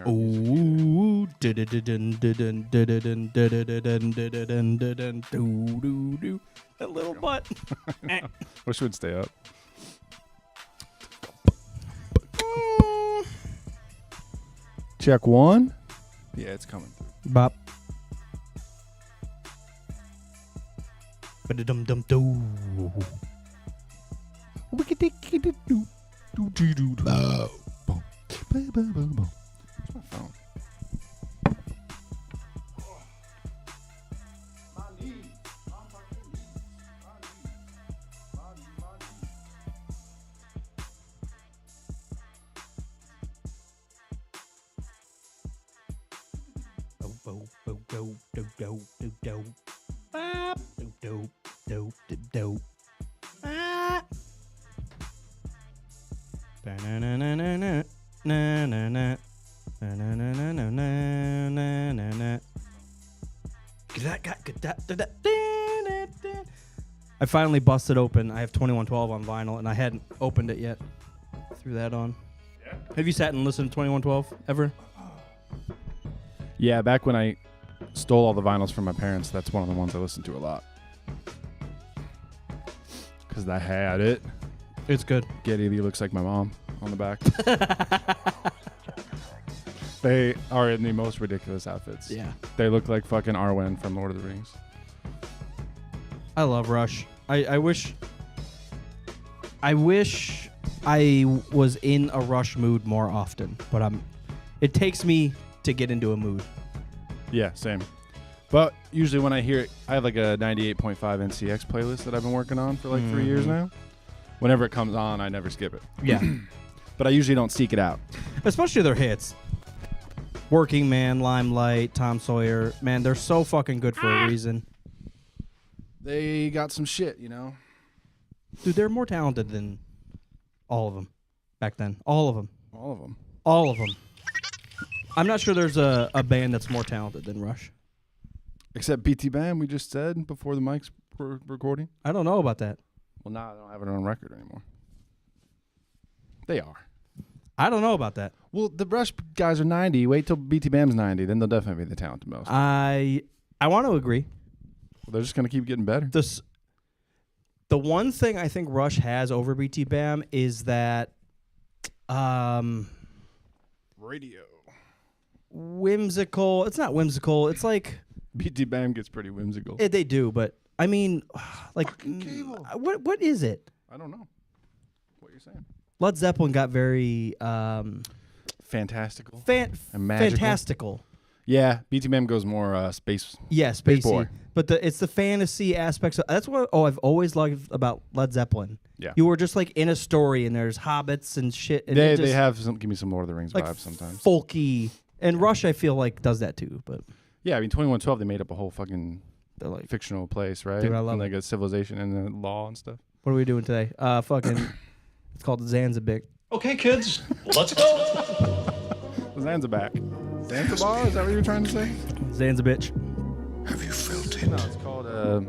Ooh. That little butt. Wish it would stay up. Check one. Yeah, it's coming through. Bop. Ba-da-dum-dum-doo. Where's my phone? I finally busted open. I have 2112 on vinyl, and I hadn't opened it yet. Threw that on. Yeah. Have you sat and listened to 2112 ever? Yeah, back when I stole all the vinyls from my parents, that's one of the ones I listened to a lot. Because I had it. It's good. Getty Lee looks like my mom on the back. They are in the most ridiculous outfits. Yeah. They look like fucking Arwen from Lord of the Rings. I love Rush. I wish I was in a Rush mood more often, but it takes me to get into a mood. Yeah, same. But usually when I hear it, I have like a 98.5 NCX playlist that I've been working on for like 3 years now. Whenever it comes on, I never skip it. Yeah. But I usually don't seek it out. Especially their hits. Working Man, Limelight, Tom Sawyer. Man, they're so fucking good for a reason. They got some shit, you know? Dude, they're more talented than all of them back then. All of them. All of them. All of them. I'm not sure there's a band that's more talented than Rush. Except BT Bam, we just said before the mics were recording. I don't know about that. Well, now I don't have it on record anymore. They are. I don't know about that. Well, the Rush guys are 90. Wait till BT Bam's 90. Then they'll definitely be the talented most. I want to agree. Well, they're just going to keep getting better. The one thing I think Rush has over BT Bam is that radio. Whimsical. It's not whimsical. It's like BT Bam gets pretty whimsical. They do, but I mean, like, what is it? I don't know what you're saying. Led Zeppelin got very fantastical. And magical. Fantastical. Yeah, BT Bam goes more space. Yeah, spacey. Boy. But it's the fantasy aspects. That's what I've always loved about Led Zeppelin. Yeah, you were just like in a story, and there's hobbits and shit. And they have give me some Lord of the Rings like vibes sometimes. Folky, and Rush I feel like does that too. But yeah, I mean 2112 they made up a whole fucking like fictional place, right? Dude, I love like a civilization and the law and stuff. What are we doing today? Fucking, it's called Zanzibar. Okay, kids, let's go. Zanzibar. Zanzibar? Is that what you were trying to say? Zanzibitch. Have you felt it? No, it's called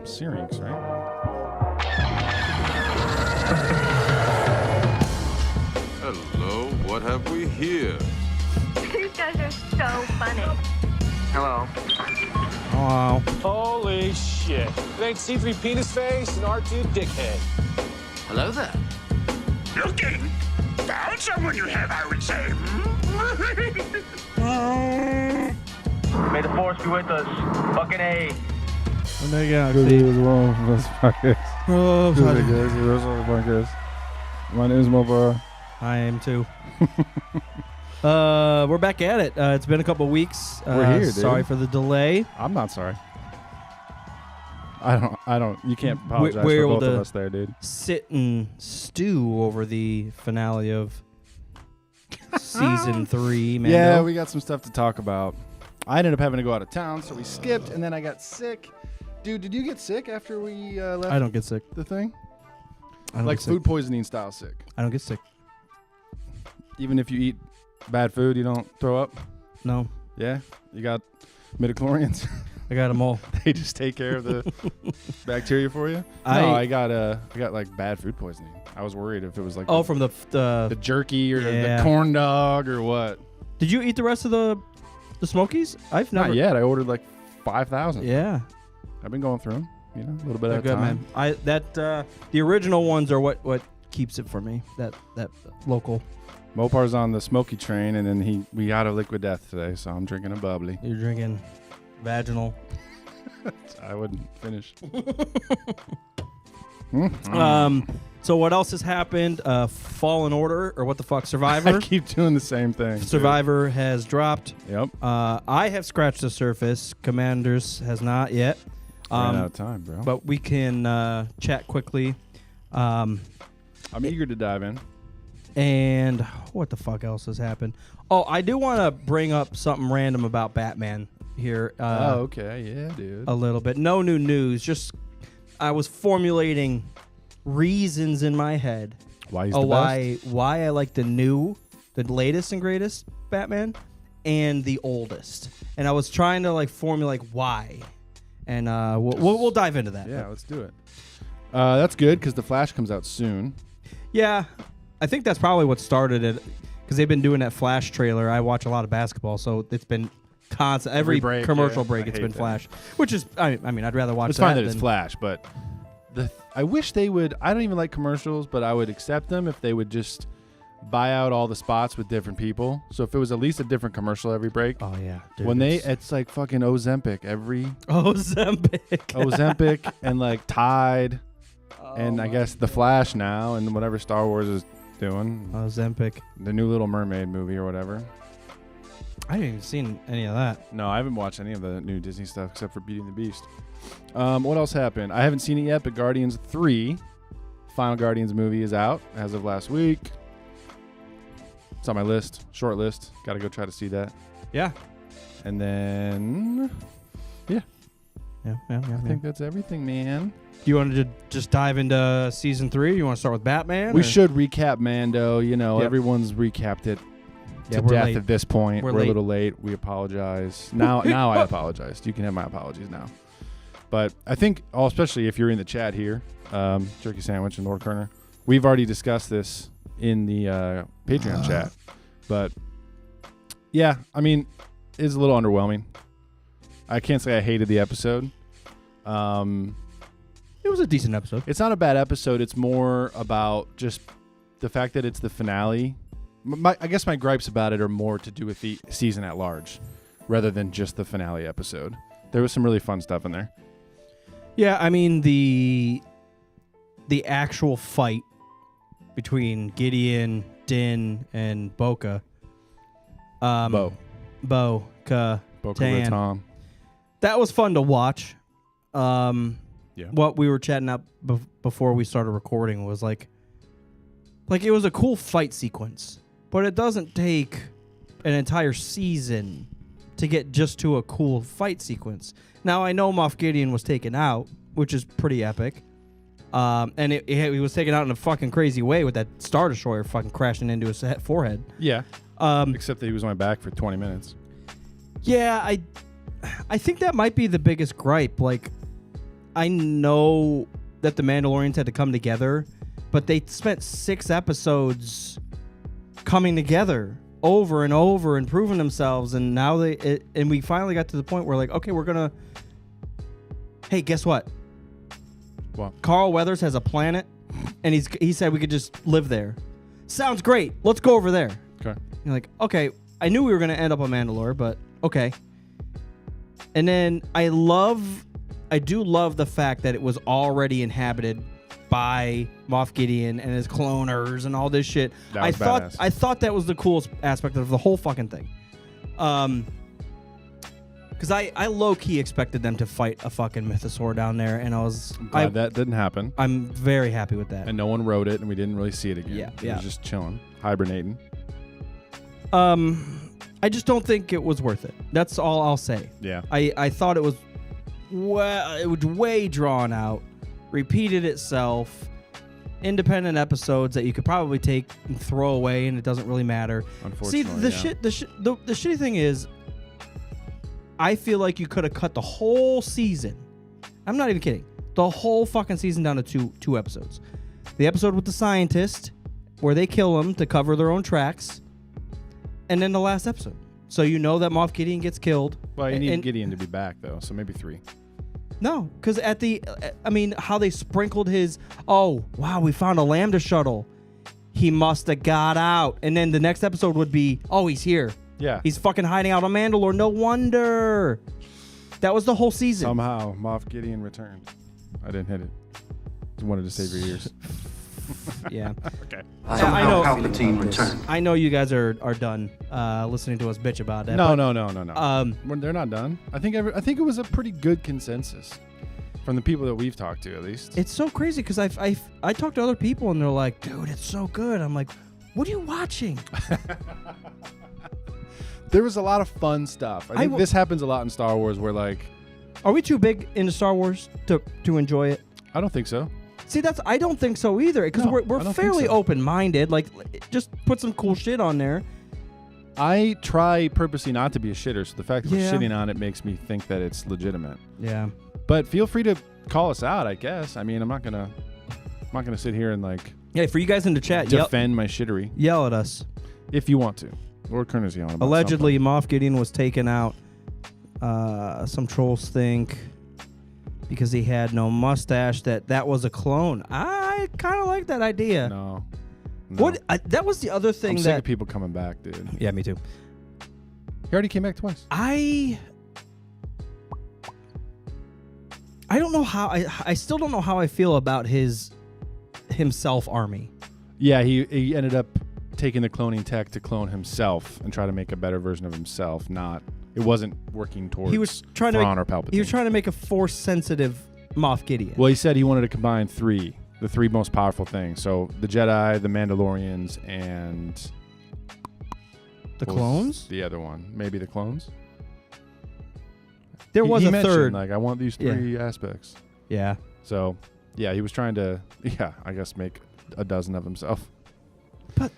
Syrinx, right? Hello, what have we here? These guys are so funny. Hello. Oh. Holy shit. It ain't C3 penis face and R2 dickhead. Hello there. Looking? Found someone you have, I would say. May the force be with us. Fucking A. Oh, sorry. My name is Mobile. I am too. We're back at it. It's been a couple weeks. We're here, dude. Sorry for the delay. I'm not sorry. I don't. You can't apologize for both of us there, dude. Sit and stew over the finale of season 3. Mando. Yeah, we got some stuff to talk about. I ended up having to go out of town, so we skipped, and then I got sick. Dude, did you get sick after we left? I don't get sick. The thing? I don't like get food sick. poisoning style sick. I don't get sick. Even if you eat bad food, you don't throw up? No. Yeah? You got midichlorians? I got them all. They just take care of the bacteria for you? I got like bad food poisoning. I was worried if it was like from the jerky or yeah. the corn dog or what. Did you eat the rest of the Smokies? I've never Not yet. I ordered like 5,000. Yeah, I've been going through them. You know, a little bit they're at a good, time. man. The original ones are what keeps it for me. That local. Mopar's on the smoky train, and then we got a liquid death today, so I'm drinking a bubbly. You're drinking vaginal. I wouldn't finish. So what else has happened? Fallen Order, or what the fuck? Survivor. I keep doing the same thing. Survivor has dropped. Yep. I have scratched the surface. Commanders has not yet. Ran out of time, bro. But we can chat quickly. I'm eager to dive in. And what the fuck else has happened? Oh, I do want to bring up something random about Batman here. Okay. Yeah, dude. A little bit. No new news. Just I was formulating reasons in my head. Why he's the best? Why I like the latest and greatest Batman and the oldest. And I was trying to formulate why. And we'll dive into that. Yeah, let's do it. That's good because The Flash comes out soon. Yeah, I think that's probably what started it, because they've been doing that Flash trailer. I watch a lot of basketball, so it's been constant. Every break, commercial yeah. break, I it's hate been that. Flash, which is, I mean, I'd rather watch It's that fine that than it's Flash, but I wish they would. I don't even like commercials, but I would accept them if they would just buy out all the spots with different people. So if it was at least a different commercial every break. Oh yeah, dude, When it's like fucking Ozempic every Ozempic, and like Tide, and I guess The Flash now, and whatever Star Wars is doing, Ozempic. the new Little Mermaid movie or whatever. I haven't even seen any of that. No, I haven't watched any of the new Disney stuff except for Beauty and the Beast. What else happened? I haven't seen it yet, but Guardians 3, final Guardians movie, is out as of last week. It's on my list, short list. Got to go try to see that. Yeah. And then, Yeah. I think that's everything, man. Do you want to just dive into season 3? You want to start with Batman? We or? should recap Mando. You know, Yep. Everyone's recapped it Yeah, to we're death late. at this point. We're We're a late. little late. We apologize. Now I apologize. You can have my apologies now. But I think, especially if you're in the chat here, Jerky Sandwich and Lord Kerner, we've already discussed this in the Patreon chat. But yeah, I mean, it's a little underwhelming. I can't say I hated the episode. It was a decent episode. It's not a bad episode. It's more about just the fact that it's the finale. I guess my gripes about it are more to do with the season at large rather than just the finale episode. There was some really fun stuff in there. Yeah, I mean the actual fight between Gideon, Din, and Boca. Bo-Katan. Tom. That was fun to watch. Yeah. What we were chatting up before we started recording was like it was a cool fight sequence, but it doesn't take an entire season to get just to a cool fight sequence. Now, I know Moff Gideon was taken out, which is pretty epic. And he was taken out in a fucking crazy way with that Star Destroyer fucking crashing into his forehead. Yeah. Except that he was on my back for 20 minutes. Yeah, I think that might be the biggest gripe. Like, I know that the Mandalorians had to come together, but they spent 6 episodes coming together over and over and proving themselves, and now and we finally got to the point where like, okay, we're gonna. Hey, guess what? What? Carl Weathers has a planet, and he said we could just live there. Sounds great. Let's go over there. Okay. You're like, okay, I knew we were gonna end up on Mandalore, but okay. And then I do love the fact that it was already inhabited by Moff Gideon and his cloners and all this shit. That was badass. I thought that was the coolest aspect of the whole fucking thing. Because I low-key expected them to fight a fucking mythosaur down there, and Glad that didn't happen. I'm very happy with that. And no one wrote it, and we didn't really see it again. Yeah, It yeah. was just chilling, hibernating. I just don't think it was worth it. That's all I'll say. Yeah. I thought it was way drawn out, repeated itself, independent episodes that you could probably take and throw away, and it doesn't really matter. See, Unfortunately, the shitty thing is, I feel like you could have cut the whole season. I'm not even kidding. The whole fucking season down to two episodes. The episode with the scientist, where they kill him to cover their own tracks, and then the last episode. So you know that Moff Gideon gets killed. Well, you need And- Gideon to be back though, so maybe 3. No, because how they sprinkled his, oh, wow, we found a Lambda shuttle. He must have got out. And then the next episode would be, oh, he's here. Yeah. He's fucking hiding out on Mandalore. No wonder. That was the whole season. Somehow Moff Gideon returned. I didn't hit it. Just wanted to save your ears. Yeah. Okay. I know. Palpatine returned. I know you guys are done listening to us bitch about that. No. but, They're not done. I think it was a pretty good consensus from the people that we've talked to, at least. It's so crazy because I talked to other people and they're like, dude, it's so good. I'm like, what are you watching? There was a lot of fun stuff. I think this happens a lot in Star Wars where, like... Are we too big into Star Wars to enjoy it? I don't think so. See, I don't think so either because No, I we're don't fairly think so. open-minded. Like, just put some cool shit on there. I try purposely not to be a shitter, so the fact that Yeah. we're shitting on it makes me think that it's legitimate. Yeah. But feel free to call us out, I guess. I mean, I'm not gonna sit here and like Yeah, for you guys in the chat, defend my shittery yell at us. if you want to. Lord Kerner's yelling about Allegedly, something. Moff Gideon was taken out. Some trolls think because he had no mustache that was a clone. I kind of like that idea. No. What? That was the other thing I'm that. sick of people coming back, dude. Yeah, me too. He already came back twice. I don't know how I still don't know how I feel about himself army. Yeah, he ended up taking the cloning tech to clone himself and try to make a better version of himself. It wasn't working towards He was trying Thrawn to or Palpatine. He was trying to make a force sensitive Moff Gideon. Well, he said he wanted to combine the 3 most powerful things. So the Jedi, the Mandalorians, and the what was clones? the other one, maybe the clones. There was he a mentioned, third. Like, I want these 3 aspects. Yeah. So, yeah, he was trying to, I guess make a dozen of himself. But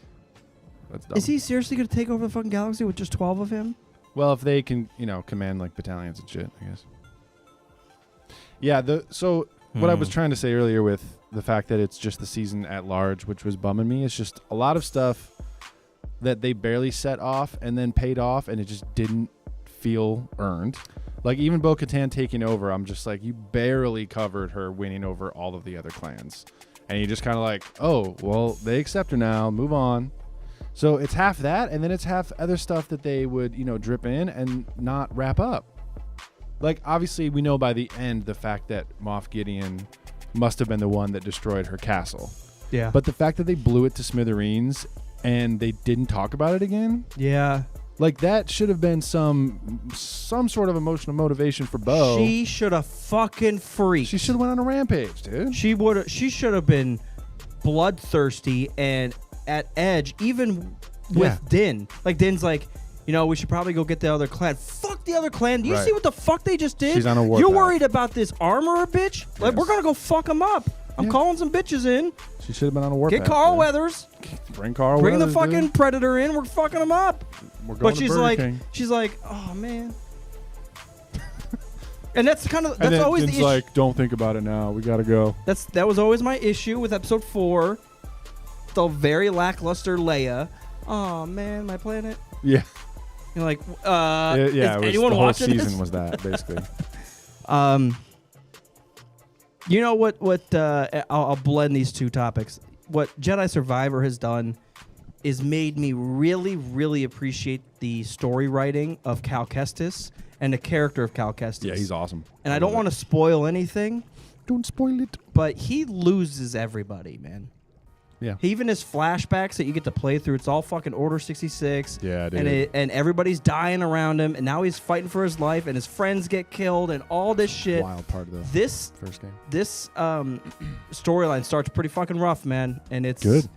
that's dumb. is he seriously going to take over the fucking galaxy with just 12 of him? Well, if they can, command like battalions and shit, I guess. Yeah. What I was trying to say earlier with the fact that it's just the season at large, which was bumming me, is just a lot of stuff that they barely set off and then paid off, and it just didn't feel earned. Like even Bo-Katan taking over, I'm just like, you barely covered her winning over all of the other clans, and you just kind of like, oh well, they accept her now, move on. So it's half that, and then it's half other stuff that they would, drip in and not wrap up. Like, obviously, we know by the end the fact that Moff Gideon must have been the one that destroyed her castle. Yeah. But the fact that they blew it to smithereens and they didn't talk about it again, yeah. like that should have been some sort of emotional motivation for Bo. She should have fucking freaked. She should have went on a rampage, dude. She should have been bloodthirsty and at edge, even with Din. Like Din's like, we should probably go get the other clan. Fuck the other clan. Do you Right. see what the fuck they just did? She's on a war You're path. worried about this armorer bitch? Like, Yes. we're gonna go fuck them up. I'm Yeah. calling some bitches in. She should have been on a war Get path, Carl dude. Weathers. Bring Carl Bring the Weathers, fucking dude. predator in. We're fucking them up. We're going But to she's Burger like, King. oh man. And that's kind of And that's then always the Din's issue. like, don't think about it now. We gotta go. That was always my issue with episode 4. The very lackluster Leia. Oh man, my planet. Yeah. You're like, It is was anyone the whole watching season this? was that basically. You know what? I'll blend these two topics. What Jedi Survivor has done is made me really, really appreciate the story writing of Cal Kestis and the character of Cal Kestis. Yeah, he's awesome. And I don't want to spoil anything, Don't spoil it. but he loses everybody, man. Yeah. Even his flashbacks that you get to play through, it's all fucking Order 66. Yeah, dude. And everybody's dying around him, and now he's fighting for his life, and his friends get killed, and all this shit. Wild part of the This first game. Storyline starts pretty fucking rough, man, and it's Good.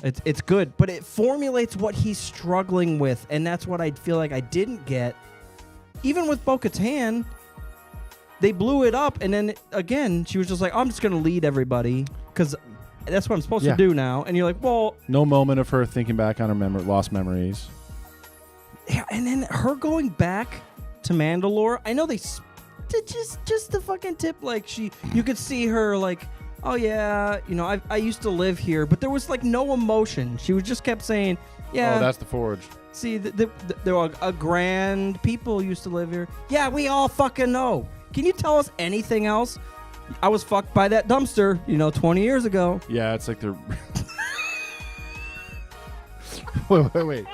It's good, but it formulates what he's struggling with, and that's what I feel like I didn't get. Even with Bo-Katan, they blew it up, and then again, she was just like, I'm just going to lead everybody, because that's what I'm supposed to do now. And you're like, well... No moment of her thinking back on her lost memories. Yeah, and then her going back to Mandalore, I know they... Just the fucking tip, like, you could see her, like... Oh yeah, I used to live here, but there was like no emotion. She was just kept saying, "Yeah." Oh, that's the Forge. See, there were a grand people used to live here. Yeah, we all fucking know. Can you tell us anything else? I was fucked by that dumpster, 20 years ago. Yeah, it's like they're. Wait.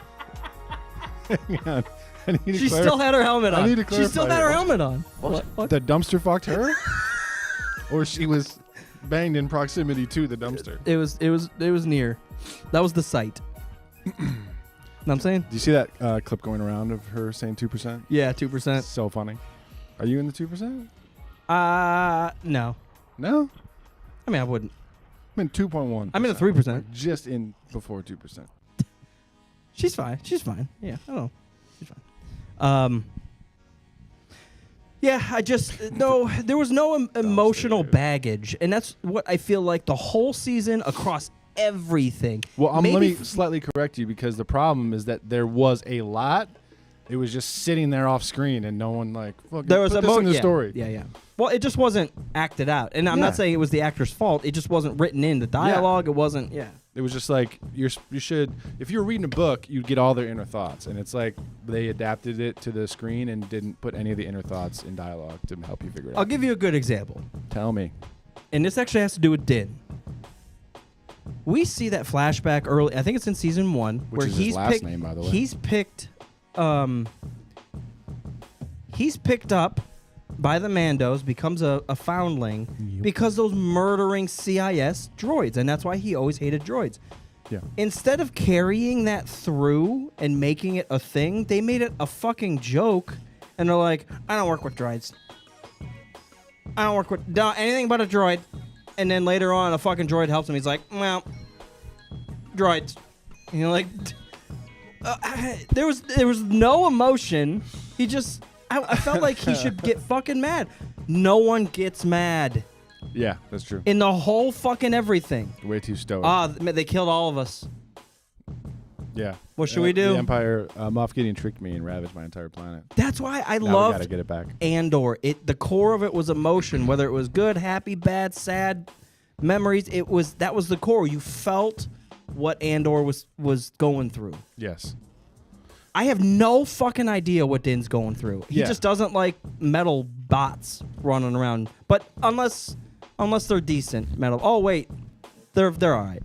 Hang on. I need to She still had her helmet on. I need to She still clarify had her it. helmet on. What? The dumpster fucked her, or she was banged in proximity to the dumpster. It was near. That was the site. Know what I'm saying? Do you see that clip going around of her saying 2%? Yeah, 2%. So funny. Are you in the 2%? No. No. I mean, I wouldn't. I'm in 2.1. I'm in the 3%. Just in before 2%. She's fine. Yeah, I don't know. She's fine. Yeah, I just no. There was no emotional baggage, and that's what I feel like the whole season across everything. Well, let me slightly correct you because the problem is that there was a lot. It was just sitting there off screen, and no one fucking there was put this in the story. Yeah. Well, it just wasn't acted out, and I'm not saying it was the actor's fault. It just wasn't written in the dialogue. It wasn't. Yeah. It was just like you should. If you were reading a book, you'd get all their inner thoughts, and it's like they adapted it to the screen and didn't put any of the inner thoughts in dialogue to help you figure it out. I'll give you a good example, Tell me. and this actually has to do with Din. We see that flashback early. I think it's in season 1, where is his he's last picked. name, by the way. He's picked. He's picked up by the Mandos, becomes a foundling because those murdering CIS droids, and that's why he always hated droids. Yeah. Instead of carrying that through and making it a thing, they made it a fucking joke, and they're like, I don't work with droids. I don't work with anything but a droid. And then later on, a fucking droid helps him. He's like, well, droids. And you're like, there was no emotion. He just, I felt like he should get fucking mad. No one gets mad Yeah, that's true. in the whole fucking everything. Way too stoic. They killed all of us. Yeah. What should we do? The Empire, Moff Gideon tricked me and ravaged my entire planet. That's why I Now we loved gotta get it back. Andor. The core of it was emotion, whether it was good, happy, bad, sad, memories. That was the core. You felt what Andor was going through. Yes. I have no fucking idea what Din's going through. He Yeah. just doesn't like metal bots running around. But unless they're decent metal. Oh wait, they're all right.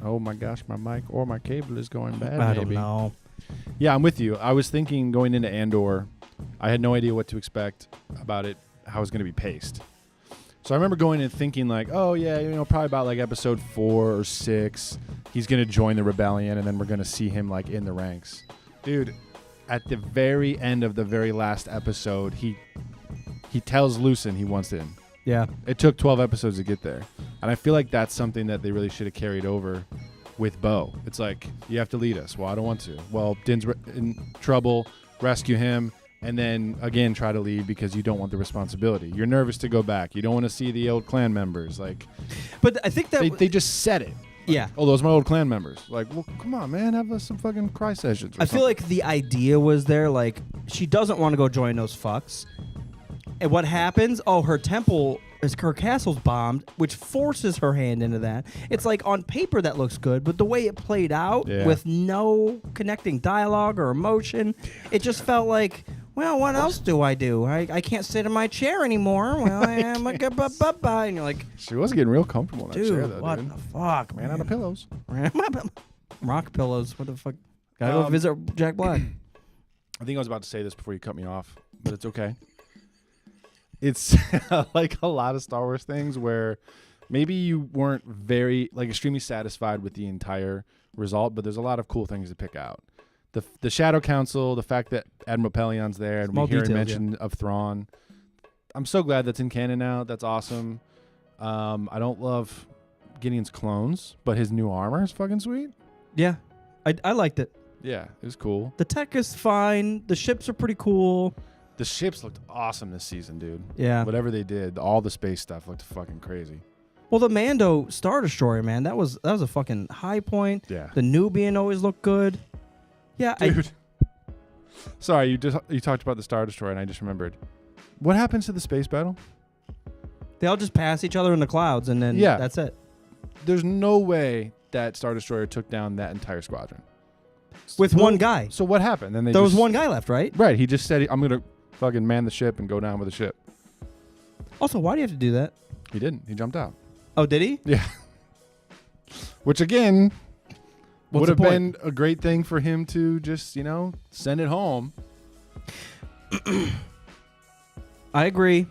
Oh my gosh, my mic or my cable is going bad. I maybe. don't know. Yeah, I'm with you. I was thinking going into Andor, I had no idea what to expect about it, how it was going to be paced. So I remember going in thinking oh yeah, probably about episode 4 or 6, he's going to join the rebellion, and then we're going to see him in the ranks. Dude, at the very end of the very last episode, he tells Lucen he wants in. Yeah. It took 12 episodes to get there. And I feel like that's something that they really should have carried over with Bo. It's you have to lead us. Well, I don't want to. Well, Din's in trouble, rescue him, and then, again, try to lead because you don't want the responsibility. You're nervous to go back. You don't want to see the old clan members. But I think that... They just said it. Yeah. Oh, those are my old clan members. Well, come on, man. Have some fucking cry sessions or I feel like the idea was there, she doesn't want to go join those fucks. And what happens? Oh, her castle's bombed, which forces her hand into that. It's on paper that looks good, but the way it played out with no connecting dialogue or emotion, it just felt well, what else do? I can't sit in my chair anymore. Well, I'm and you're like, she was getting real comfortable in that chair, dude, though, what dude. the fuck, Ran out of pillows. Rock pillows. What the fuck? Gotta go visit Jack Black. I think I was about to say this before you cut me off, but it's okay. It's like a lot of Star Wars things where maybe you weren't very extremely satisfied with the entire result, but there's a lot of cool things to pick out. The Shadow Council, the fact that Admiral Pellion's there, and Small we hear details, mention of Thrawn. I'm so glad that's in canon now. That's awesome. I don't love Gideon's clones, but his new armor is fucking sweet. Yeah, I liked it. Yeah, it was cool. The tech is fine. The ships are pretty cool. The ships looked awesome this season, dude. Yeah. Whatever they did, all the space stuff looked fucking crazy. Well, the Mando Star Destroyer, man, that was a fucking high point. Yeah. The Nubian always looked good. Yeah, Dude. Sorry, you talked about the Star Destroyer, and I just remembered. What happens to the space battle? they all just pass each other in the clouds, and then that's it. There's no way that Star Destroyer took down that entire squadron. with one guy. So what happened? Then There was one guy left, right? Right. He just said, I'm going to fucking man the ship and go down with the ship. Also, why do you have to do that? He didn't. He jumped out. Oh, did he? Yeah. Which, again, What's would have the been point? a great thing for him to just, send it home. I agree.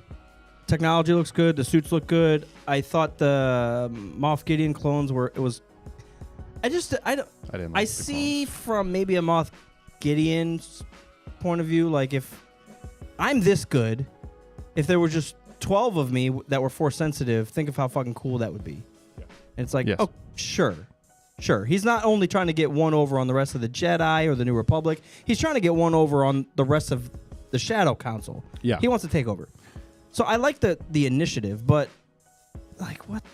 Technology looks good. The suits look good. I thought the Moff Gideon clones were. It was. I don't. I didn't. Like I the see clones. from maybe a Moff Gideon's point of view, like if I'm this good, if there were just 12 of me that were Force sensitive, think of how fucking cool that would be. Yeah. And it's like, Yes. oh, sure. He's not only trying to get one over on the rest of the Jedi or the New Republic, he's trying to get one over on the rest of the Shadow Council. Yeah. He wants to take over. So I like the initiative, but like what?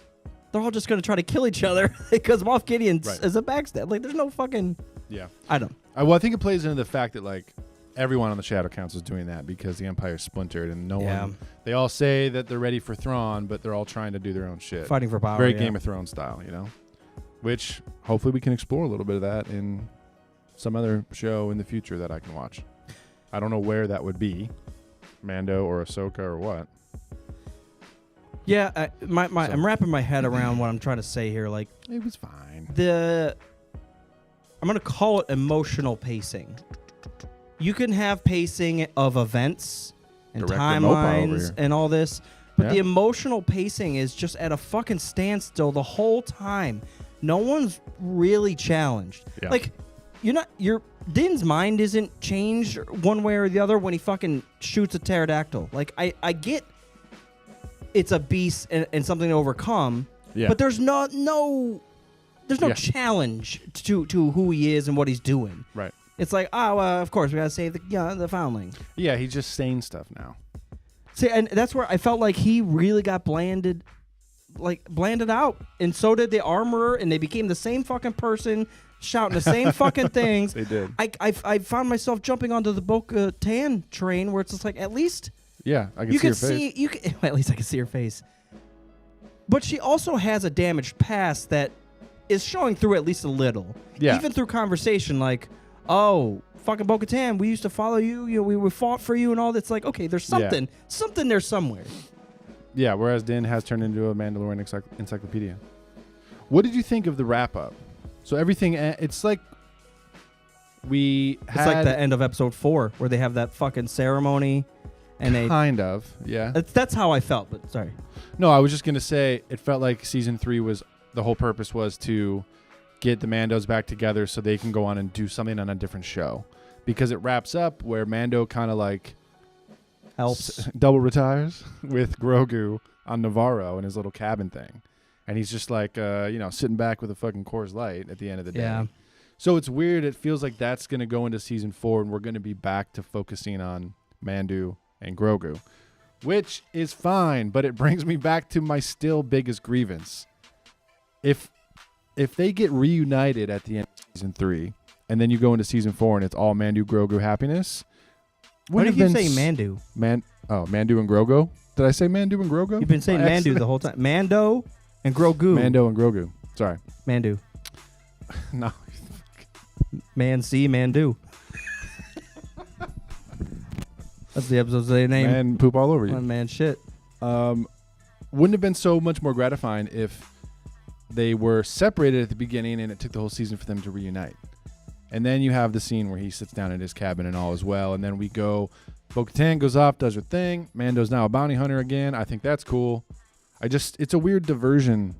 They're all just going to try to kill each other because Moff Gideon is a backstab. Like there's no fucking. Yeah. I don't. Well, I think it plays into the fact that like everyone on the Shadow Council is doing that because the Empire's splintered and no one. They all say that they're ready for Thrawn, but they're all trying to do their own shit. Fighting for power. Very yeah. Game of Thrones style, Which hopefully we can explore a little bit of that in some other show in the future that I can watch. I don't know where that would be, Mando or Ahsoka or what. Yeah, I'm wrapping my head around what I'm trying to say here. Like It was fine. I'm gonna call it emotional pacing. You can have pacing of events and Director Mopa over timelines here. and all this, but Yeah. the emotional pacing is just at a fucking standstill the whole time. No one's really challenged. Yeah. Like Din's mind isn't changed one way or the other when he fucking shoots a pterodactyl. Like I get it's a beast and something to overcome, but there's no challenge to who he is and what he's doing. Right. It's like, of course we gotta save the foundling. Yeah, he's just saying stuff now. See, and that's where I felt like he really got blanded out, and so did the armorer, and they became the same fucking person shouting the same fucking things. They did. I found myself jumping onto the Bo-Katan train where it's just like, at least Yeah, I can you see can your face. see at least I can see her face. But she also has a damaged past that is showing through at least a little. Yeah. Even through conversation like, oh, fucking Bo-Katan, we used to follow you, we fought for you and all that's like, okay, there's something there somewhere. Yeah, whereas Din has turned into a Mandalorian encyclopedia. What did you think of the wrap-up? So everything, it's like we had... It's like the end of episode 4 where they have that fucking ceremony and Kind of, yeah. That's how I felt, but sorry. No, I was just going to say it felt like season 3 was... The whole purpose was to get the Mandos back together so they can go on and do something on a different show. Because it wraps up where Mando kind of like... Helps. Double retires with Grogu on Navarro in his little cabin thing. And he's just like, sitting back with a fucking Coors Light at the end of the day. Yeah. So it's weird. It feels like that's going to go into season 4 and we're going to be back to focusing on Mandu and Grogu, which is fine. But it brings me back to my still biggest grievance. If they get reunited at the end of season 3 and then you go into season 4 and it's all Mandu, Grogu happiness. Why do you keep saying Mandu? Mandu and Grogu? Did I say Mandu and Grogu? You've been saying Mandu the whole time. Mando and Grogu. Mando and Grogu. Sorry. Mandu. No. Man see, man do. That's the episode's name. Man poop all over you. One man shit. Wouldn't have been so much more gratifying if they were separated at the beginning and it took the whole season for them to reunite. And then you have the scene where he sits down in his cabin and all is well. And then we go, Bo-Katan goes off, does her thing. Mando's now a bounty hunter again. I think that's cool. It's a weird diversion.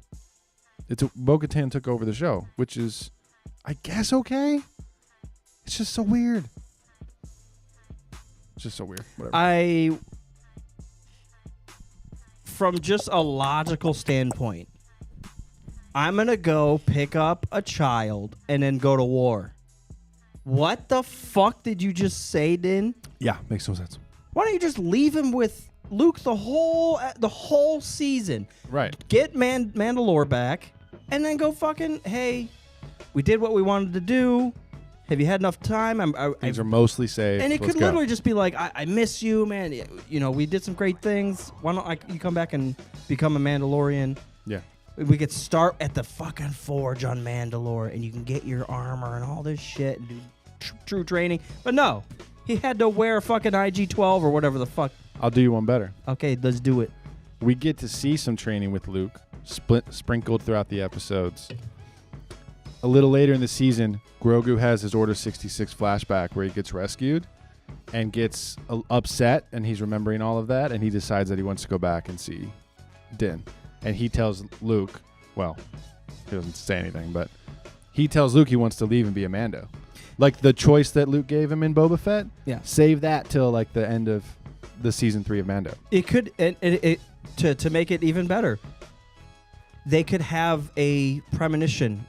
Bo-Katan took over the show, which is, I guess, okay. It's just so weird. It's just so weird. Whatever. From just a logical standpoint, I'm going to go pick up a child and then go to war. What the fuck did you just say, Din? Yeah, makes no sense. Why don't you just leave him with Luke the whole season? Right. Get Mandalore back and then go fucking, hey, we did what we wanted to do. Have you had enough time? Things are mostly safe. And it Let's could go. literally just be like, I miss you, man. We did some great things. Why don't you come back and become a Mandalorian? Yeah. We could start at the fucking forge on Mandalore, and you can get your armor and all this shit and do true training. But no, he had to wear a fucking IG-12 or whatever the fuck. I'll do you one better. Okay, let's do it. We get to see some training with Luke sprinkled throughout the episodes. A little later in the season, Grogu has his Order 66 flashback where he gets rescued and gets upset, and he's remembering all of that, and he decides that he wants to go back and see Din. And he tells Luke, well, he doesn't say anything, but he tells Luke he wants to leave and be a Mando. Like the choice that Luke gave him in Boba Fett, save that till like the end of the season 3 of Mando. It could, to make it even better, they could have a premonition.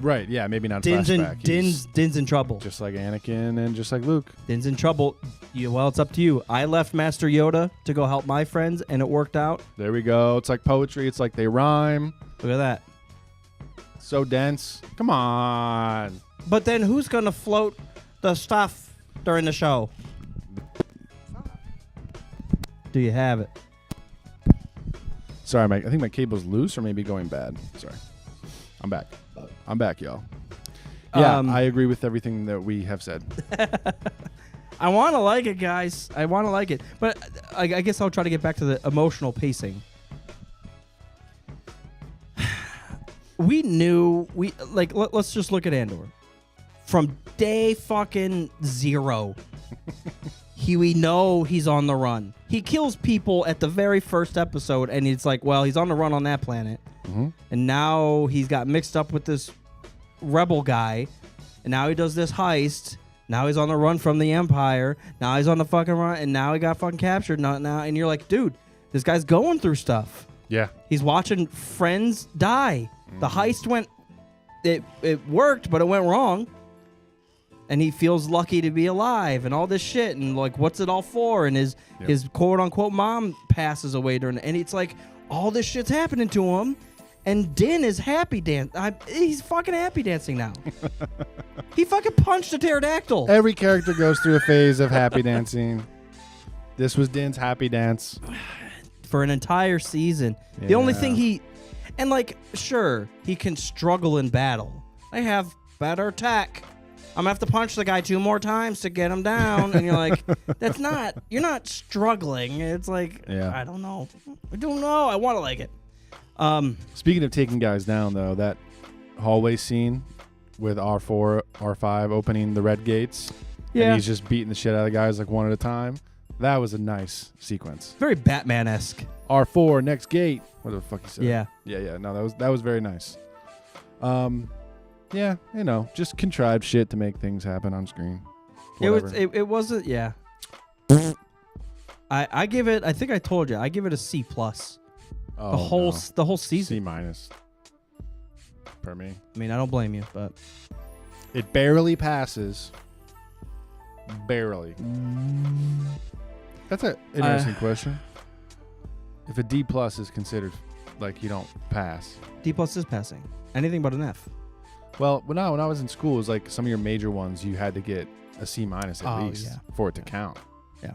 Right, yeah, maybe not flashback. Din's in trouble. Just like Anakin and just like Luke. Din's in trouble. Well, it's up to you. I left Master Yoda to go help my friends, and it worked out. There we go. It's like poetry. It's like they rhyme. Look at that. So dense. Come on. But then who's going to float the stuff during the show? Do you have it? Sorry, I think my cable's loose or maybe going bad. Sorry. I'm back, y'all. Yeah, I agree with everything that we have said. I want to like it, guys. I want to like it. But I guess I'll try to get back to the emotional pacing. We knew, let's just look at Andor. From day fucking 0, we know he's on the run. He kills people at the very first episode, and it's like, well, he's on the run on that planet. Mm-hmm. And now he's got mixed up with this rebel guy, and now he does this heist. Now he's on the run from the Empire. Now he's on the fucking run, and now he got fucking captured. Now, and you're like, dude, this guy's going through stuff. Yeah. He's watching friends die. The heist went, it worked, but it went wrong. And he feels lucky to be alive and all this shit. And like, what's it all for? And his quote unquote mom passes away during it. And it's like, all this shit's happening to him. And Din is happy he's fucking happy dancing now. He fucking punched a pterodactyl. Every character goes through a phase of happy dancing. This was Din's happy dance. For an entire season. Yeah. The only thing sure, he can struggle in battle. I have better tech. I'm going to have to punch the guy 2 more times to get him down. And you're like, you're not struggling. It's like, I don't know. I want to like it. Speaking of taking guys down, though, that hallway scene with R4, R5 opening the red gates, and he's just beating the shit out of the guys like one at a time. That was a nice sequence. Very Batman-esque. R4, next gate. What the fuck he said? Yeah. Yeah. No, that was very nice. Yeah, just contrived shit to make things happen on screen. Whatever. It wasn't. Yeah. I give it. I think I told you. I give it a C+. Oh, the whole season. C- for me. I mean, I don't blame you, but it barely passes. Barely. That's an interesting question. If a D+ is considered like you don't pass, D+ is passing. Anything but an F. Well, when I was in school, it was like some of your major ones you had to get a C- at least for it to count. Yeah.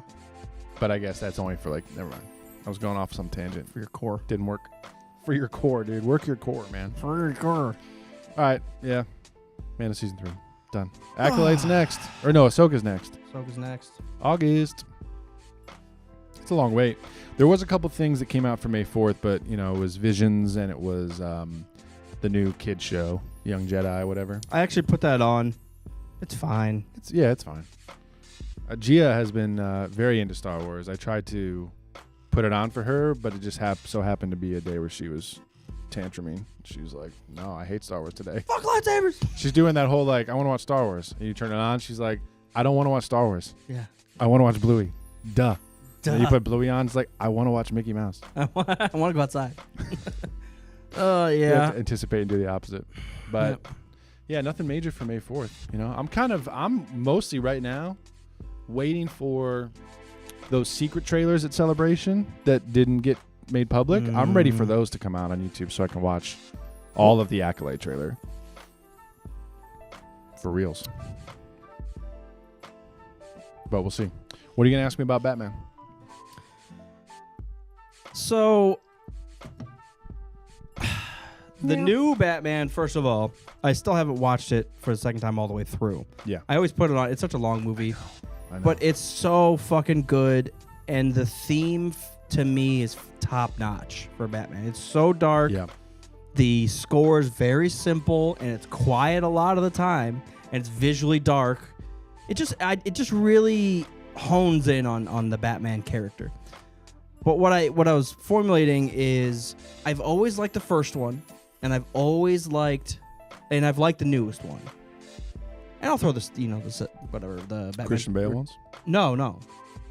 But I guess that's only for never mind. I was going off some tangent. For your core. Didn't work. For your core, dude. Work your core, man. For your core. All right. Yeah. Man of season 3. Done. Acolyte's next. Or no, Ahsoka's next. Ahsoka's next. August. It's a long wait. There was a couple things that came out for May 4th, but, it was Visions and it was the new kid show, Young Jedi, whatever. I actually put that on. It's fine. It's fine. Gia has been very into Star Wars. I tried to put it on for her, but it just so happened to be a day where she was tantruming. She was like, no, I hate Star Wars today. Fuck lightsabers. She's doing that whole I want to watch Star Wars. And you turn it on, she's like, I don't want to watch Star Wars. Yeah. I want to watch Bluey. Duh. And you put Bluey on, it's like, I want to watch Mickey Mouse. I want to go outside. Oh, You yeah. have to anticipate and do the opposite. But, yeah, nothing major for May 4th. I'm mostly right now waiting for those secret trailers at Celebration that didn't get made public. I'm ready for those to come out on YouTube so I can watch all of the Acolyte trailer. For reals. But we'll see. What are you going to ask me about Batman? So, The new Batman, first of all, I still haven't watched it for the second time all the way through. Yeah. I always put it on. It's such a long movie. I know. But it's so fucking good. And the theme to me is top notch for Batman. It's so dark. Yeah. The score is very simple and it's quiet a lot of the time. And it's visually dark. It just really hones in on the Batman character. But what I was formulating is I've always liked the first one, and I've liked the newest one. And I'll throw this, the Batman. Christian Bale ones? No.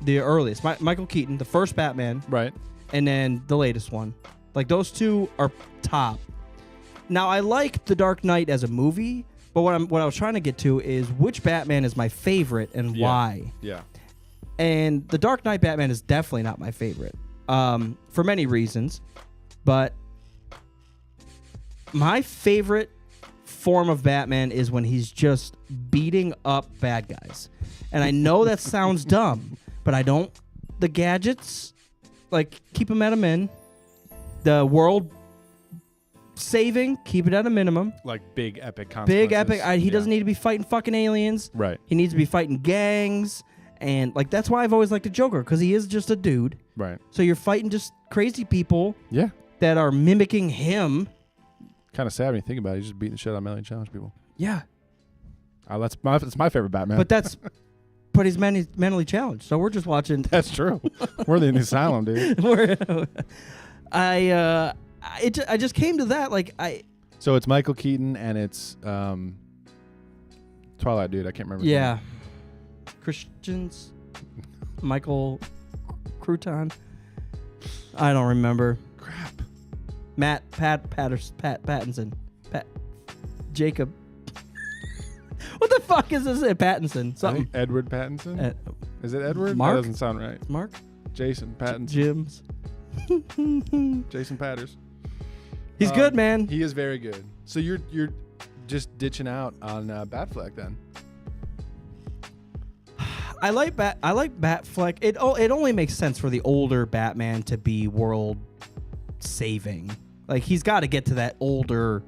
The earliest. Michael Keaton, the first Batman, Right. and then the latest one. Like, those two are top. Now, I like The Dark Knight as a movie, but what I was trying to get to is which Batman is my favorite and why. Yeah. And the Dark Knight Batman is definitely not my favorite, for many reasons. But my favorite form of Batman is when he's just beating up bad guys. And I know that sounds dumb, but I don't. The gadgets, like, keep them at a min. The world saving, keep it at a minimum. Like big epic consequences. Big epic. He doesn't need to be fighting fucking aliens. Right. He needs to be fighting gangs. And, like, that's why I've always liked the Joker, because he is just a dude. Right. So you're fighting just crazy people Yeah. that are mimicking him. Kind of sad when you think about it. He's just beating the shit out of mentally challenged people. Yeah. That's my favorite Batman. But he's mentally challenged. So we're just watching. That's true. We're in the asylum, dude. I just came to that. So it's Michael Keaton and it's Twilight dude. I can't remember. Yeah. Christians. Michael Crouton. I don't remember. Crap. Pattinson. Jacob. What the fuck is this? Pattinson. I Something. think Edward Pattinson. Is it Edward? Mark? That doesn't sound right. Mark? Jason Pattinson. Jim's. Jason Patters. He's good, man. He is very good. So you're just ditching out on Batfleck then. I like Batfleck. It only makes sense for the older Batman to be world saving. Like, he's got to get to that older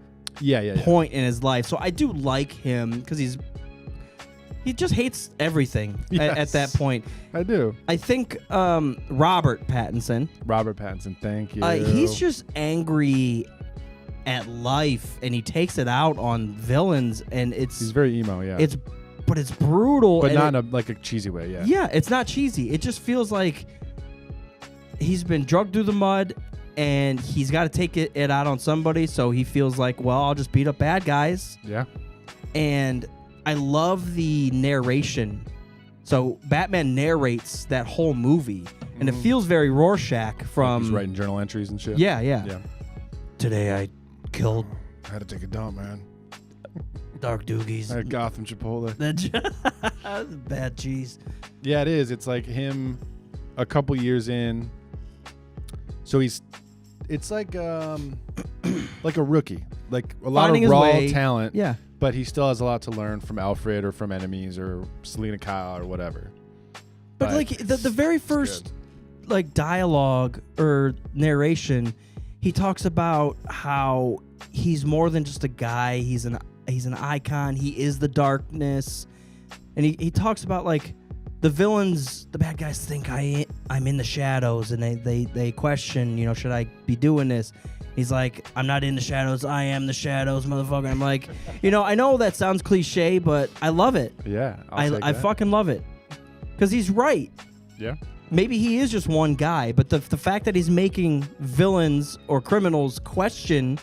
point in his life. So I do like him because he just hates everything at that point. I do. I think Robert Pattinson. Thank you. He's just angry at life, and he takes it out on villains, and he's very emo. Yeah. But it's brutal. But not in a cheesy way. Yeah. Yeah, it's not cheesy. It just feels like he's been drugged through the mud, and he's got to take it out on somebody. So he feels like, well, I'll just beat up bad guys. Yeah. And I love the narration. So Batman narrates that whole movie, and it feels very Rorschach from. He's writing journal entries and shit. Yeah. Today I killed. I had to take a dump, man. Dark Doogies. I had Gotham Chipotle. That's bad cheese. Yeah, it is. It's like him a couple years in. So it's like a rookie. Like a lot Finding of his raw way. talent. Yeah. But he still has a lot to learn from Alfred or from enemies or Selena Kyle or whatever. But like the very first like dialogue or narration, he talks about how he's more than just a guy. He's an icon. He is the darkness. And he talks about like the villains, the bad guys think I'm in the shadows, and they question, should I be doing this? He's like, I'm not in the shadows. I am the shadows, motherfucker. I'm like, I know that sounds cliche, but I love it. Yeah. I fucking love it. Because he's right. Yeah. Maybe he is just one guy, but the fact that he's making villains or criminals question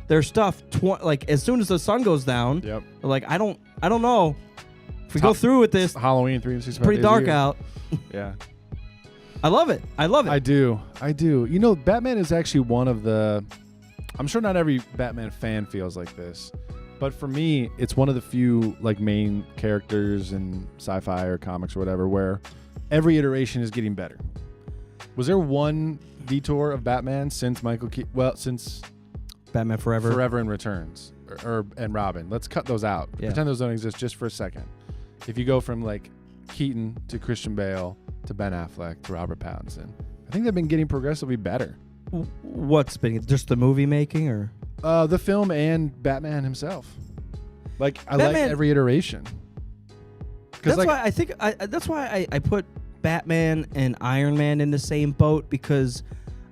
their stuff, like as soon as the sun goes down, they're like, I don't know. If we go through with this, Halloween 365 pretty days dark a year. out. Yeah. I love it. I do. Batman is actually one of the. I'm sure not every Batman fan feels like this, but for me, it's one of the few like main characters in sci-fi or comics or whatever where every iteration is getting better. Was there one detour of Batman since since Batman Forever and Returns and Robin? Let's cut those out. Yeah. Pretend those don't exist just for a second. If you go from like Keaton to Christian Bale to Ben Affleck to Robert Pattinson, I think they've been getting progressively better. What's been just the movie making or The film and Batman himself. Like I like Batman- every iteration. That's like, why I think that's why I put Batman and Iron Man in the same boat, because